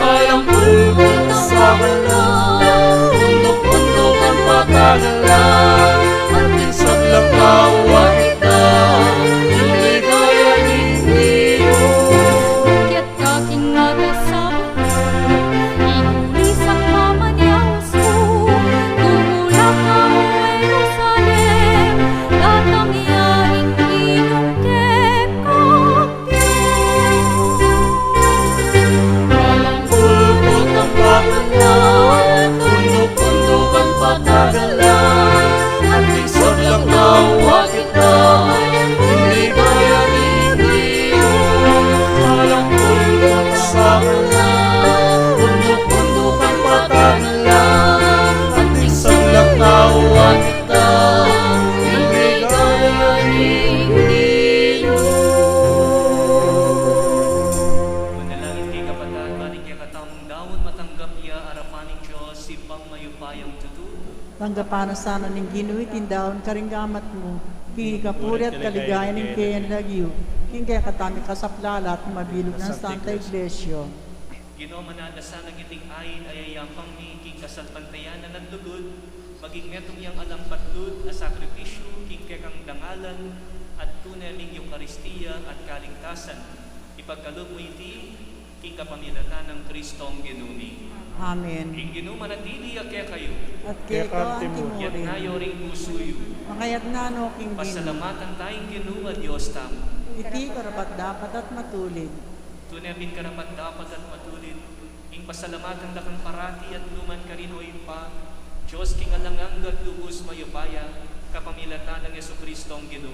Walang kulkul tambakan lang, bundok-bundukan patagan lang, at isang lang tao akit na, inligaya hindi mo. Kaya't kaking nagasabot mo, inulisak mamanyawas mo, tumulak ka mo Jerusalem, datang iyaing Ginong kekakya. Walang kulkul tambakan lang, bundok-bundukan patagan lang, at isang lang tao akit na, inligaya hindi mo. Walang kulkul tambakan lang, bundok-bundukan patagan lang, at isang lang tao akit na, inligaya hindi mo. Manalangin kay kapatid, maning kay katamong dawon matanggap iya arapaning Diyos, si pangmayupayang tutu. Tanggapan sana ning Ginoo tindaon karinggamat mo. King kapuri at kaligayan ning kayan lagyo. King kaya katami kasaplala at mabilog ng Santa Iglesia. Ginoo manadasa ng iting ayin ayayampang ni king kasalpantayan na nagdugod, maging metong iyang alang patlud a sakripisyo, king kekang dangalan, at tunay ning Eucharistia at kaligtasan. Ipagkalog mo iti, king kapamilatan ng Kristong Ginoo. Amen. King Ginoo manatili kaya kayo, At kaya ko ang yat timurin. nayo ring pusuyo. Makayat na no, King Ginoo. Pasalamatan tayong Ginoo at Diyos tamo. Iti karapat dapat at matulid. Tunay min karapat dapat at matulid, ing pasalamatan da kang parati at luman karinoy pa, Diyos king alanganggag lubos mayupaya, kapamilatan ng Yesu Kristong Ginoo.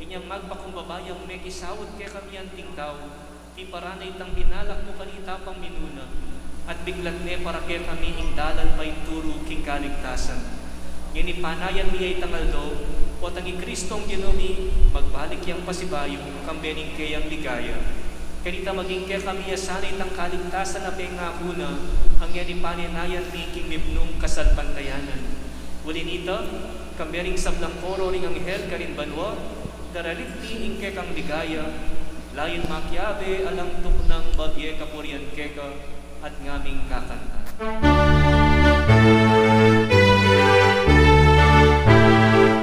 Inyang magpakumbabayang may kisawot kay kami ang tingtaw, ti paranay tang binalak mo kanita pang minuna, at biglat ne para kay kami ing dalan pa turo king kaligtasan. Panayan mi ay tangaldo, o tangi Kristong Ginoo, magbalik yang pasibayo, kambening kayang ligaya. Kanita maging kaya kami asanay tang kaligtasan na pengakuna, hangyan ni paninayan ni king mibnong kasalpantayanan. Ulin ito, kambering sablang koro ring anghel karin banwa, daralit ni ingke kang ligaya, layon makyabe alang tuknang bagye kapurian keka at ngaming kakanta.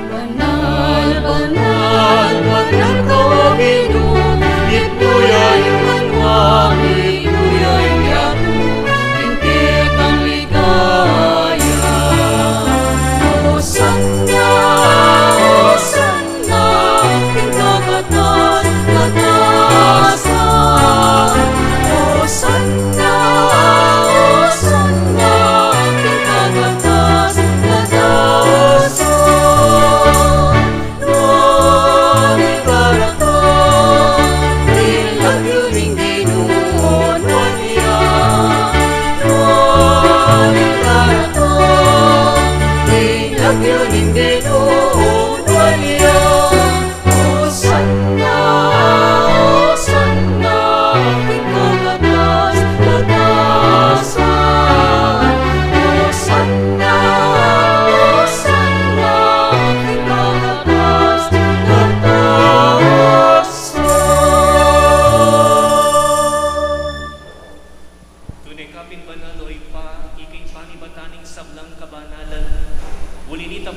Banal, banal, banal ka Ginoo, ituyay manwami, ituyay yato, hindi kang ligaya. Hosanna, Hosanna, pinakatas, katasan. Hosanna, Hosanna, pinakatas, katasan.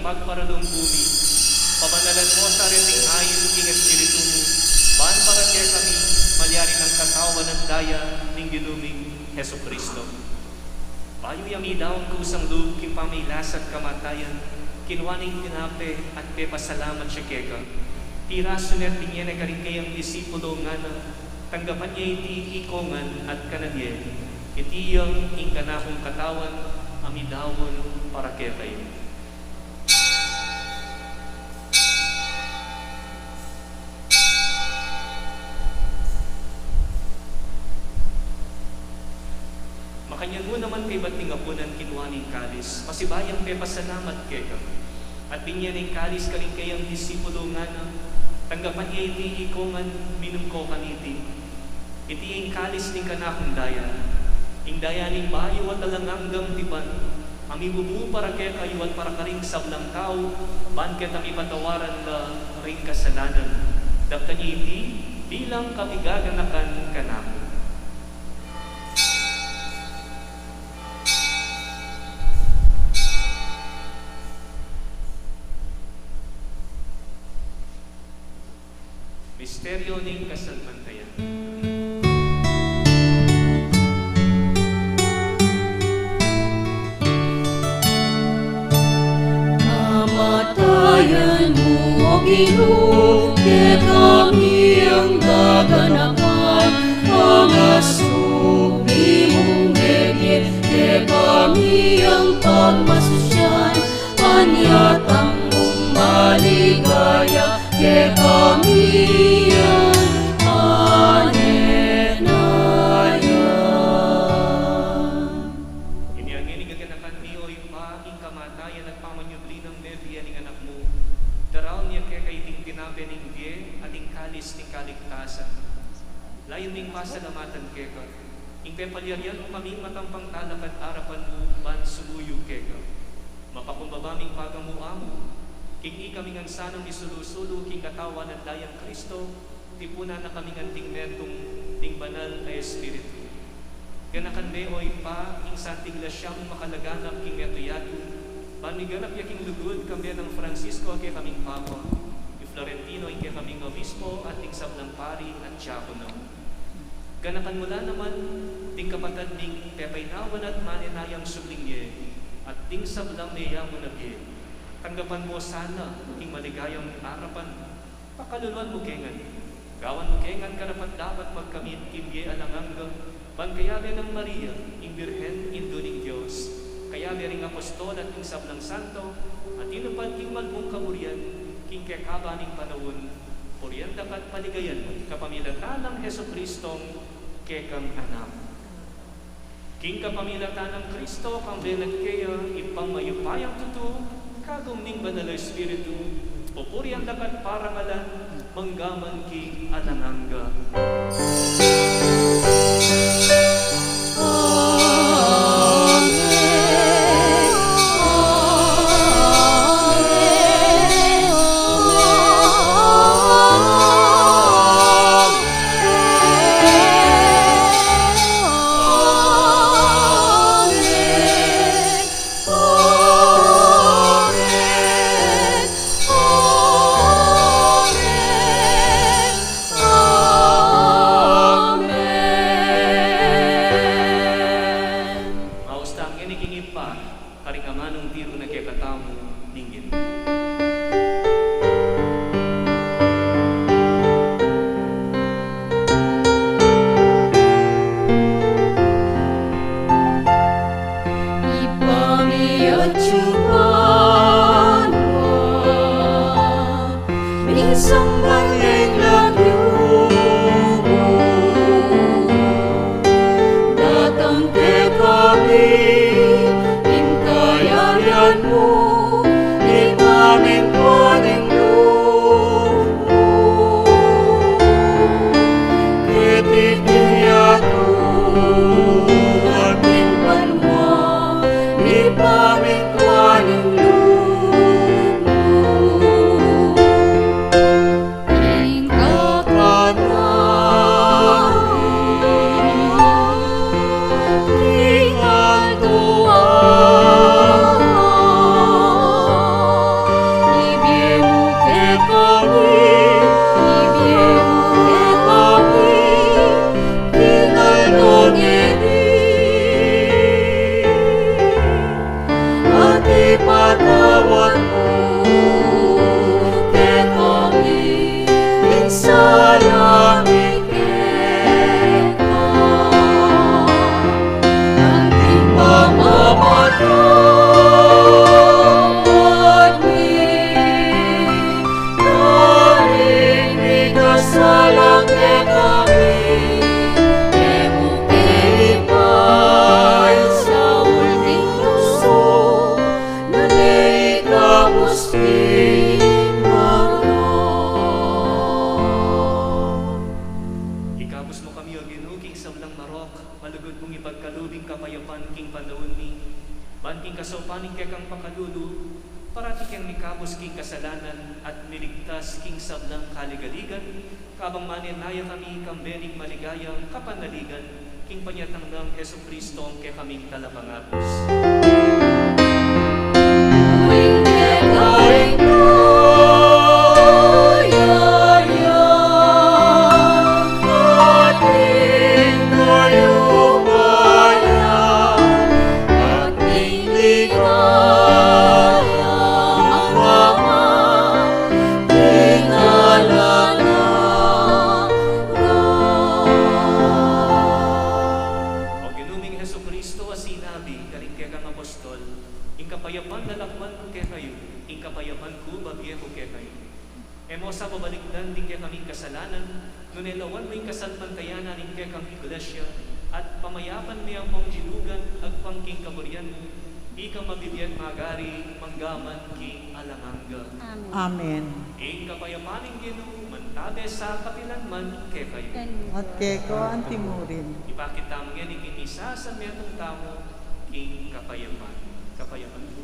Pagparalong bumi, pabanalan mo sa rending ayin, king espiritu mo, baan para kaya kami, malyari ng katawan ng daya, ning ginuming Heso Kristo. Bayo yami daon kusang loob, king pamilasat kamatayan, kinwaning tinape at pepasalamat siya keka. Tiraso net niya na karin kayang disipulo nga na, tanggapan niya iti ikongan at kanadye, iti yung ingkanakong katawan, amidawon para kaya kayo. Makanyang mo naman kay bating apunan kinuhaning kalis, pasibayang pepasalamat keka. At binyan ng kalis kaling kayang disipulo nga na, tanggapan niya iti ikongan minumko kaniti. Iti yung kalis ning kanakong daya, ing daya ning bayo at alanganggam tipan, amibubu para kaya kayo at para karing sablang tao, ban kita ipatawaran na ring kasalanan. Dakta niya iti, bilang kapigaganakan kanako. Misteryo ng kasalpantayan. Kamatayan mo, O Ginoo, di kami ang gaganapan, ang asubi mong bebe, di kami ang pagmasusyan, panyatang mong maligaya, di kami ang anenayan. Iniangin gaganakan niyo yung maaking kamatayan at pamanyubli ng nebiya ng anak mo. Daraw niya kaya kaiting tinabe ng biye at ing kalis ng kaligtasan. Layon ning pasalamatan keka. Ing pepalyaryan mo kami matampang talak at arapan mo ban sumuyo keka. Mapakumbabaming pagamuamo. King kaming ang sanang isulusulo, king katawan at dayang Kristo, tipuna na kaming ang tingmetong ting banal na Espiritu. Ganakan meoy pa, king santigla siyang makalaganap king metuyado, paniganap yaking lugod kami ng Francisco kay kaming Papa, king Florentino kay kaming Obispo at king sablang pari at Diakono. Ganakan mula naman, ting kapatad ning pepaynawan at maninayang sublingye, at ting sablang niyamon nagye. Tanggapan mo sana king maligayang harapan, pakaluluan mo kengan. Gawan mo kengan karapat dapat magkamit kimye alangangga, pangkayabe ng Maria, ing Birhen induning Diyos. Kaya ring apostol at king sablang santo, at inupan king malbong kamurian, king kekaba ning panawon, puriyan dapat paligayan kapamilatan ng Heso Kristong kekang anak. King kapamilatan ng Kristo, kang belat kaya, ipang mayupayang tuto, kagum ning banal na Espiritu, pupuri ang dapat parangalan, manggaman king alangangga. Sangbayeng lagyo mo, datang ke kami, hingkayayan mo, ipamin paning loob mo. Kititiyato ating banwa, ipamin paning loob mo. Patawad mo ke kami, insayangin kita. Ating pamamatawad mi, daring ikasalang ke kami, emukipay sa ulting puso. Ikabos mo kami o ginuging sa walang marok, malugod mong ipagkalubing kapayapan king panahon ni, banking kasopaning kekang pakalulu, parati kang mikabos king kasalanan at niligtas king sablang kaligaligan, kabang maninaya kami kambening maligayang kapanaligan, king panyatang ng Heso Kristo ang kay kaming talapangapos. Kapayapan lalakman ko kay kayo, ing kapayapan ko bagye ko kay kayo. Emo sa babalikdan din kay kaming kasalanan, nunilawan mo yung kasalpantayanan ing kay kang iglesia, at pamayapan mo ang mong dilugan at pangking kaburian mo, ika mabibiyag magari, manggaman king alamanga. Amen. Ing kapayapan ing Ginoo, mantabe sa kapilanman kay kayo. At keko ang timurin. Ipakita mo yan ikinisa sa metong tamo, king kapayapan. Kapayapan ko.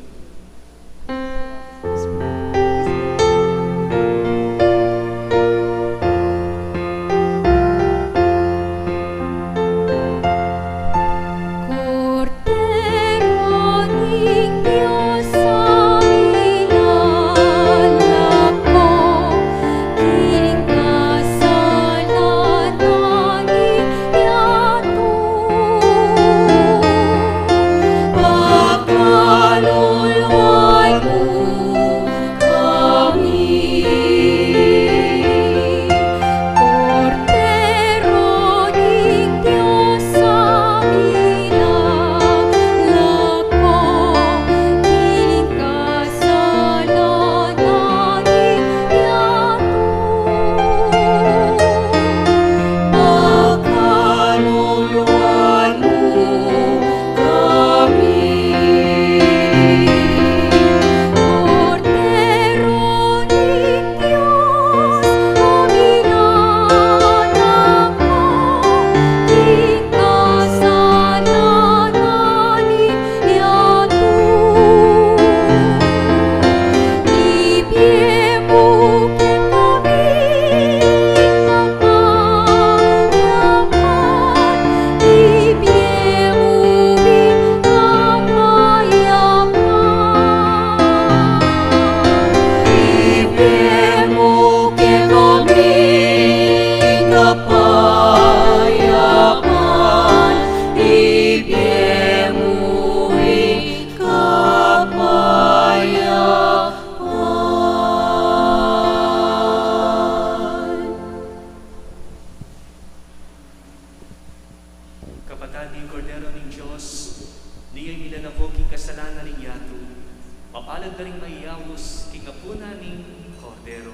Mapalad na rin maiyawos, kikapuna ning kordero.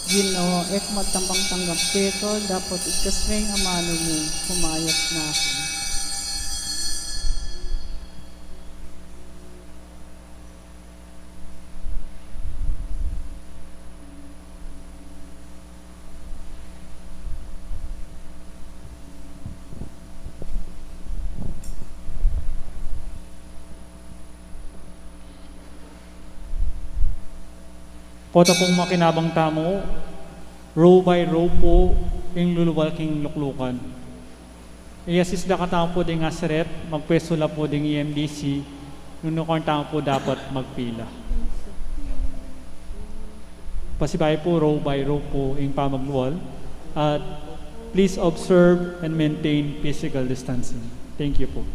Ginoo, ekmat tambang tanggap ko, dapat ikaswing amano mo, kumayat na ako. Poto pong makinabang tamo, row by row po, yung luluwal king luklukan. Iasis da katamo po ding aseret, magpwesto la po ding EMDC, nunukang tamo po dapat magpila. Pasibay po row by row po yung pamagluwal. At please observe and maintain physical distancing. Thank you po.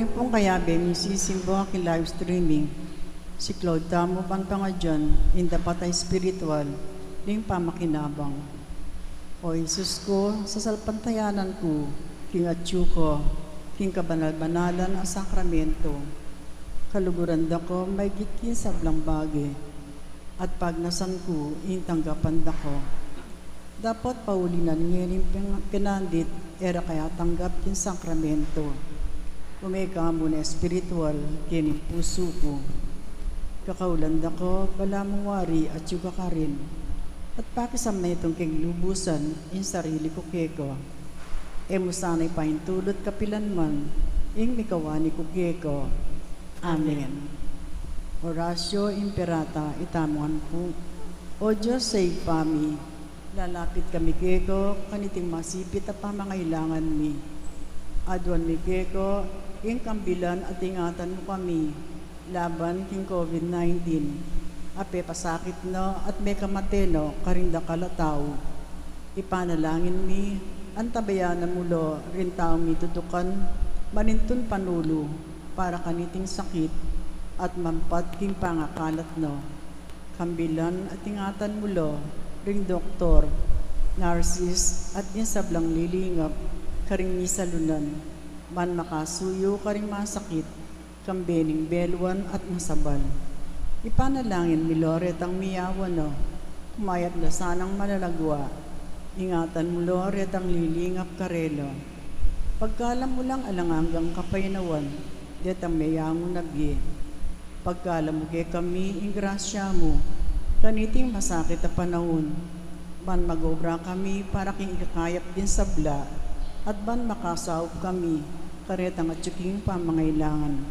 rin pong kaya Bemi sisimbo ang live streaming. Si Claude Tamo Panpangadyan, indapat ay spiritual, ning pamakinabang. O Isus ko, sa salpantayanan ko, king atyu ko, king kabanal-banalan ang sakramento. Kaluguran da ko, may gitkin sablang bagay. At pagnasan ko, intanggapan da ko. Dapat paulinan ngayon pinandit, era kaya tanggap kin sakramento. Umeka mo na espiritual, kining puso ko. Kakaulan da ko, bala mong wari at yuga ka rin. At pakisam na itong king lubusan, in sarili ko keko. E mo sana'y pahintulot kapilan man, ing mikawani ko keko. Amen. Horacio Imperata, itamuan po. O Diyos sa ipami, lalapit kami keko, kaniting masipit at pamangailangan mi. Adwan mi keko, ing kambilan at ingatan mo kami, laban king COVID-19. Ape pasakit no at may kamateno, karinda kalataw. Ipanalangin mi, antabayanan mulo, rin taong mitutukan, manintun panulo, para kaniting sakit, at mampat king pangakalat no. Kambilan at ingatan mulo, ring doktor, narsis at insablang lilingap, karing misalunan, man makasuyo karing masakit, kambening belwan at masabal. Ipanalangin mi Loret ang miyawan no, kumayat na sanang malalagwa, ingatan mo Loret ang lilingap karelo. Pagkalam mo lang alangangang kapaynawan, det ang mayamo nagye. Pagkalam mo kay kami, ingrasya mo, kaniting masakit na panahon, ban magobra kami para king ikakayap din sabla, at ban makasaop kami, karetang at tsuking pamangailangan.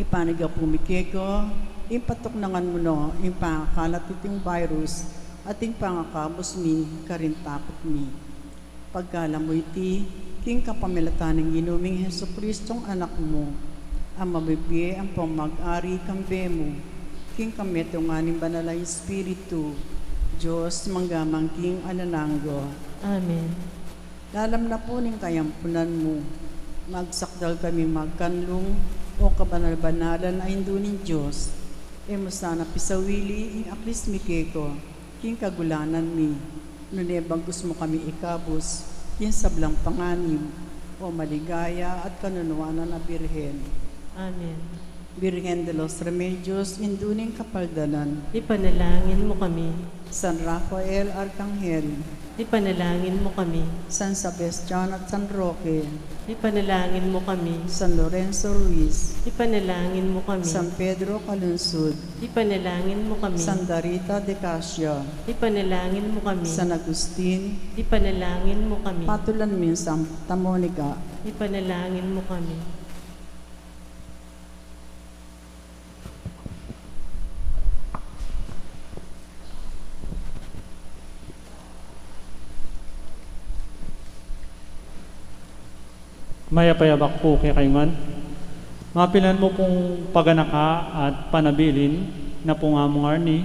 Ipanigaw pumikeko, impatok nangan mo no, impangakalat iting virus, at ing pangakabos mi, karintakot mi. Pagkalam mo iti, king kapamilatan ng ginuming Heso Kristong anak mo, ang mabibigay ang pamag-ari kambe mo, king kameto nga ng banalay Espiritu, Diyos manggamang king alananggo. Amen. Lalam na po ning kayampunan mo, magsakdal kami magkanlong, o kabanal-banalan ay indunin Diyos, e mo sana pisawili ing aklis mi keko, king kagulanan mi, nunebang gusto mo kami ikabos, king sablang panganim, o maligaya at kanunuanan na Birhen. Amen. Birhen de los Remedios, induning kapaldanan, Ipanalangin mo kami. San Rafael Arcangel, Ipanalangin mo kami. San Sebastian at San Roque, Ipanalangin mo kami. San Lorenzo Ruiz, Ipanalangin mo kami. San Pedro Calunsud, Ipanalangin mo kami. San Darita de Casia, Ipanalangin mo kami. San Agustin, Ipanalangin mo kami. Patulan min Santa Monica, Ipanalangin mo kami. Mayapayabak po kay kayman. Mapilan mo pong paganaka at panabilin na po nga mong arni.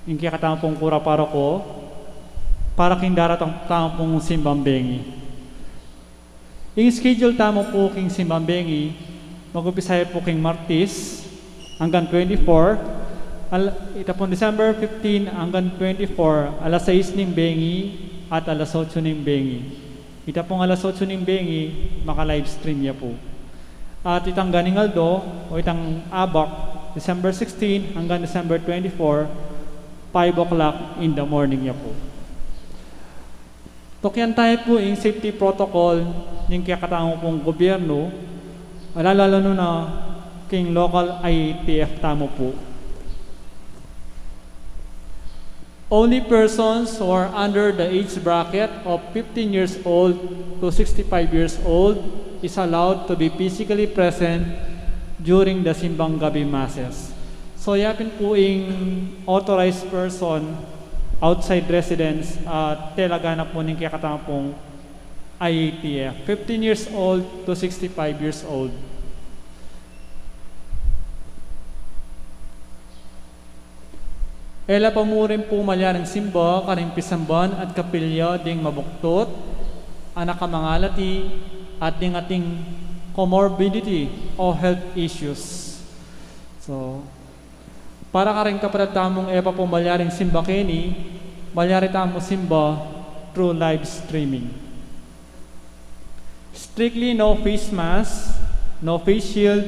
Yung kikatama pong kura para ko, para king daratang tama pong simbambengi. Yung schedule tamo po king simbambengi, mag-upisaya po king Martis hanggang 24, ita pong December 15 hanggang 24, alas 6 ng bengi at alas 8 ng bengi. Ita pong alas 8 ng bengi, maka-live stream niya po. At itang ganing aldo, o itang abak, December 16 hanggang December 24, 5 o'clock in the morning niya po. Tokyan tayo po yung safety protocol ng kakatango pong gobyerno, lalo na king local IATF tamo po. Only persons who are under the age bracket of 15 years old to 65 years old is allowed to be physically present during the Simbang Gabi Masses. So yapin po yung authorized person outside residence telagana po ng kaya pong IATF. 15 years old to 65 years old. Ela pamurin po malya ng simba, karing pisamban at kapilya ding mabuktot, anak kamangalati, at ding ating comorbidity, o health issues. So, para ka rin kapatid tamong epa po malyaring simba keni, malyari tamo simba through live streaming. Strictly no face mask, no face shield,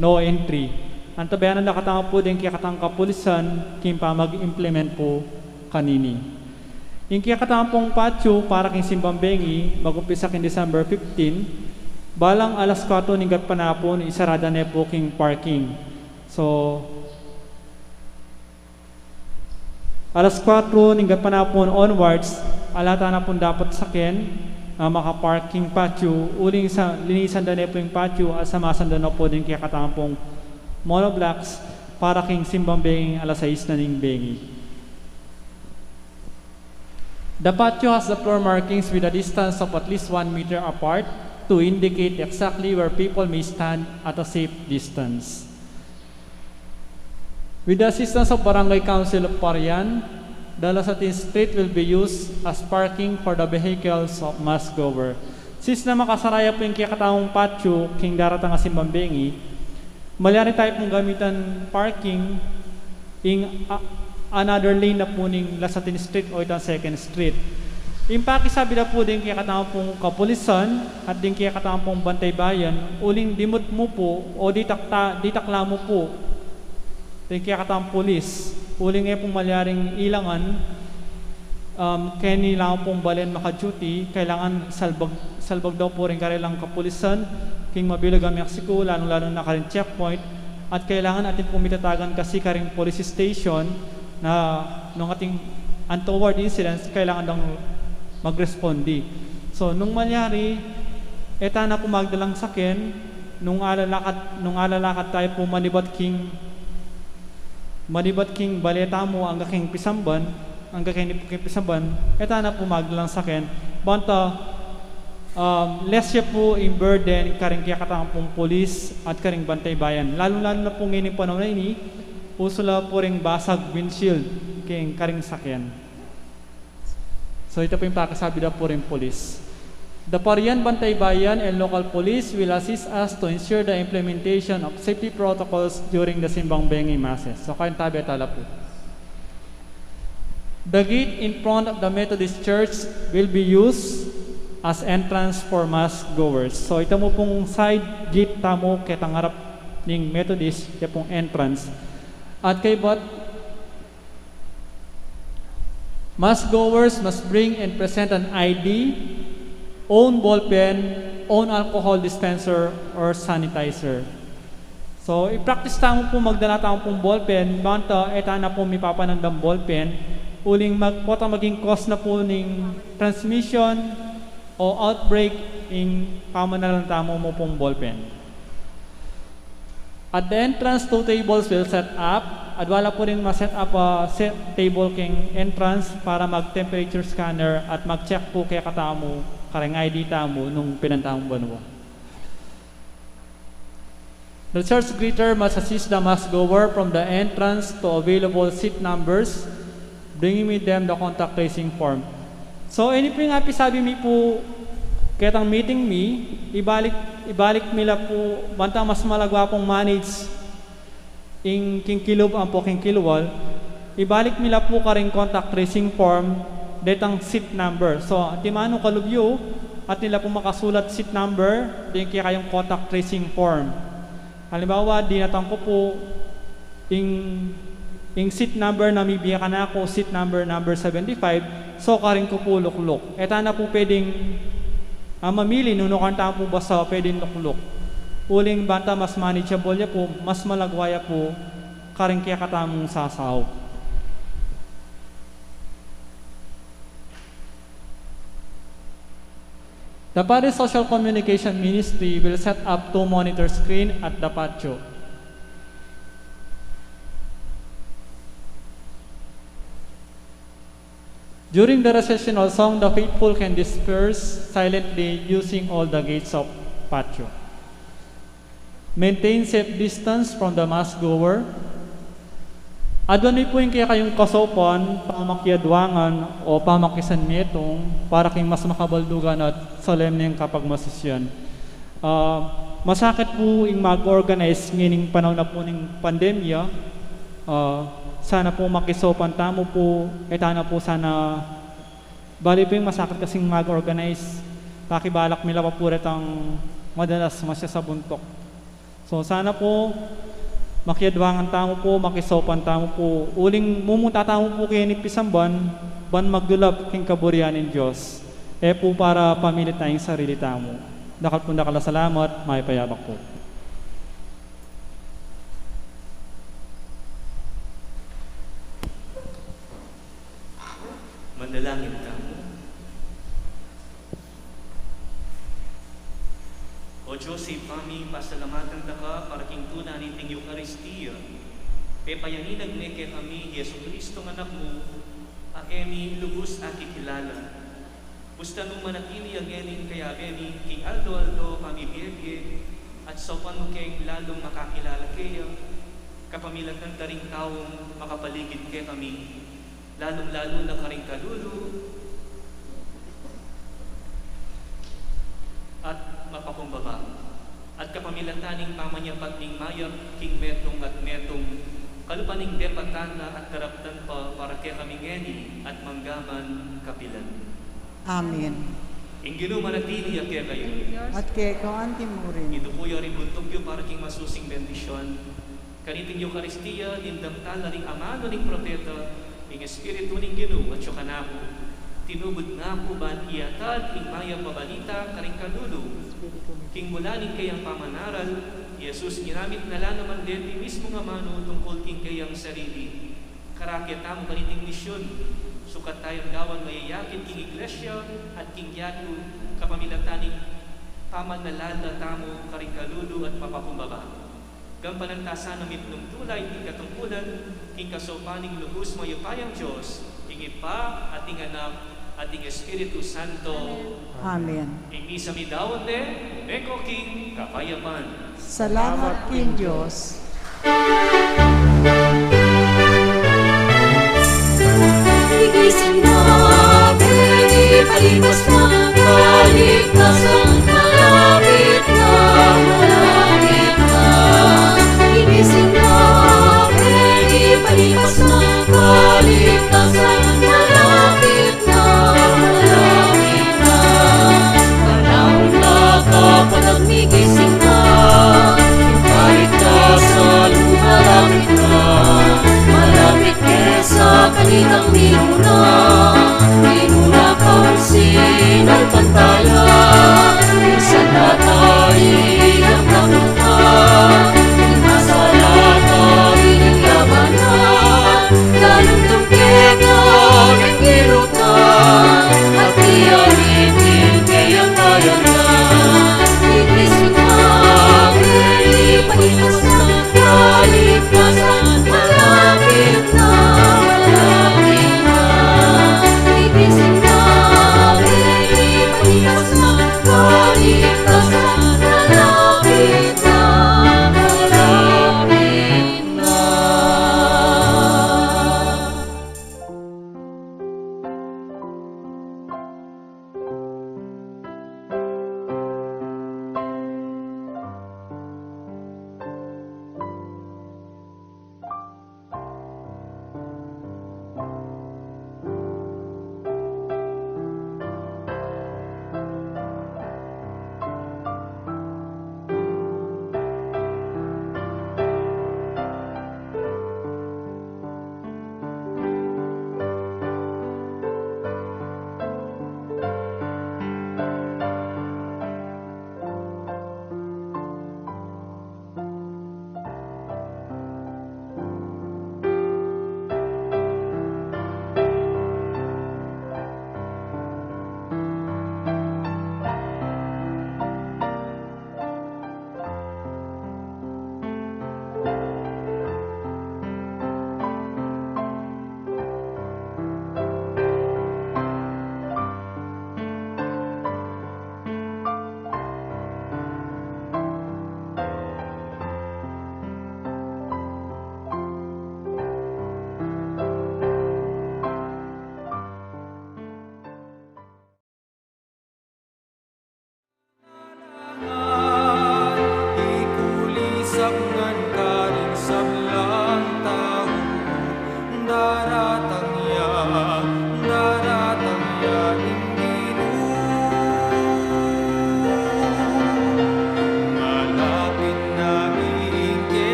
no entry. Ang tabayanan na katanga po din kaya katang kapulisan, kimpa mag-implement po kanini. Yung kaya katanga pong patio para king simbang bengi, mag-umpisa king December 15, balang alas 4 nigat panapon, isarada na po king parking. So, alas 4 nigat panapon onwards, alata na po dapat sakin, maka-parking patio, uling sa linisan na po yung patio at samasan na po din kaya katampong monoblocks para king simbang bengi alas 6 na ning bengi. The patio has the floor markings with a distance of at least 1 meter apart to indicate exactly where people may stand at a safe distance. With the assistance of Barangay Council of Parian, the Lasatin Street will be used as parking for the vehicles of mass goer. Since na makasaraya po yung kiyakataong patio, king daratang simbang bengi, malyari tayo pong gamitan parking in another lane na po ng Lasatin Street o itang 2nd Street. Yung pakisabi na po din kiyakataong pong kapulisan at din kiyakataong pong bantay bayan, uling dimot mo po o ditakla mo po din kiyakataong pulis. Uling pong malyaring ilangan, kaya nilang pong balen maka-duty, kailangan salbag daw po rin karilang kapulisan, king mabilag ang Mexico, lalo na karing checkpoint, at kailangan atin pong mitatagan kasi karing police station na nung ating untoward incidents, kailangan daw mag-respondi. So, nung malyari, eta na po magdalang sakin, nung alalakad tayo po manibat king baleta mo ang kaking pisamban, eta na po magdalang sakin, banta less siya po in burden karing kaya katang pong polis at karing bantay bayan. Lalo na po ngayon panahon na ini, usula po ring basag windshield karing sakyan. So ito po yung pakasabi na po rin polis. The Parian Bantay Bayan and local police will assist us to ensure the implementation of safety protocols during the Simbang Bengi Masses. So kayo tabi tala po. The gate in front of the Methodist Church will be used as entrance for mass goers. So ito mo pong side gate tamo ketang harap ng Methodist, ito pong entrance. At kay but mass goers must bring and present an ID, own ballpen, own alcohol dispenser, or sanitizer. So, i-practice tamo po magdala tamo pong ballpen, banta, eta na po may papanandang ballpen, uling maging cause na po ng transmission o outbreak in pamanalang tamo mo pong ballpen. At the entrance, 2 tables will set up. At wala po rin ma-set up set table king entrance para mag-temperature scanner at mag-check po kaya katamo karang ID tamo nung pinantamong banwa. The church greeter must assist the mass goer from the entrance to available seat numbers, bringing with them the contact tracing form. So, anything happy sabi mi po, ketang meeting mi, ibalik mila po, bantang mas malagwa pong manage ing king kilob ang po king kilowal, ibalik mila po karing contact tracing form, detang seat number. So, di mano kalubyo, at nila po makasulat seat number, din kaya kayong contact tracing form. Halimbawa, di natang ko po, ing seat number na mibiya ka na ako, seat number 75, so karing ko po lukluk. Eta na po pwedeng mamili, nunukan tayo po basta pwedeng lukluk. Uling banta mas manageable ya po, mas malagwaya po, karing kaya katamong sasaw. The Paris Social Communication Ministry will set up 2 monitor screens at the patio. During the recessional song, the faithful can disperse silently using all the gates of patio. Maintain safe distance from the mass goer. Adwan po yung kaya kayong kasopan, pamakiadwangan o pamakisan metong para kayong mas makabaldugan at solemne yung kapag masisyan. masakit po yung mag-organize ngayon panahon na po ng pandemya. Sana po makisopan tamo po, etana po sana, bali po yung masakit kasing mag-organize, pakibalak nila pa po ang madalas masya sa buntok. So sana po, makiadwangan tamo po, makisopan tamo po, uling mumunta tamo po kayo ni Pisamban, ban magdulap king kaburian ng Diyos, po para pamilit tayong sarili tamo. Dakal po salamat, may payabak po. Manalangin ka. O Diyos, ipami, pasalamatan na ka para king tuna niting Eucharistia. Payaninag me kay kami, Yesu Cristo ng anak mo, emi lubos at kikilala. Gusto nung manatili ang elin kaya bemi, king Aldo, kami biyebye, at sopan mo kayong lalong makakilala kayo, kapamilat ng daring taong makapaligid kay kami, lalong-lalo na karing kalulu, at mapakumbaba. At kapamilataning pamanyapat ning mayag, king metong at metong, kalupaning depatana at karaptan pa para kay kami ngeni at manggaman kapilan. Amen. Ingino manatili at kaya kayo. At kay ko antimurin. Ito po yung buntog yung para king masusing bendisyon. Kaniting Eucharistia, dindamtal na ring amano ning propeta, ing espiritu ning Ginoo at syukanako. Tinubod na po ban iyatad ing maya pabalita karing kalulu. King mula ning kayang pamanaral, Jesus ginamit na lang naman din mismo nga mano tungkol king kayang sarili. Karakya tamo kaniting misyon. Sukat tayong gawan mayayakit king iglesia at king yato kapamilataning pamanalala tamo karing kalulu at mapakumbaba. Gampanantasa na mitnong tulay king katungkulan, king kasopaning luhus mayupayang Diyos, king Ipa at king Anak at king Espiritu Santo. Amen. Ing misa mi dawat Eko king kapayapan. Salamat king Diyos. Gigising na, palipas na, kaligtasan malapit na, malapit na. Gigising na, palipas na, kaligtasan malapit na, malapit na. Panahon na kapag nagmigising na, kaligtasan malapit na, malapit kesa kanilang minuna kaunsin at pantayan.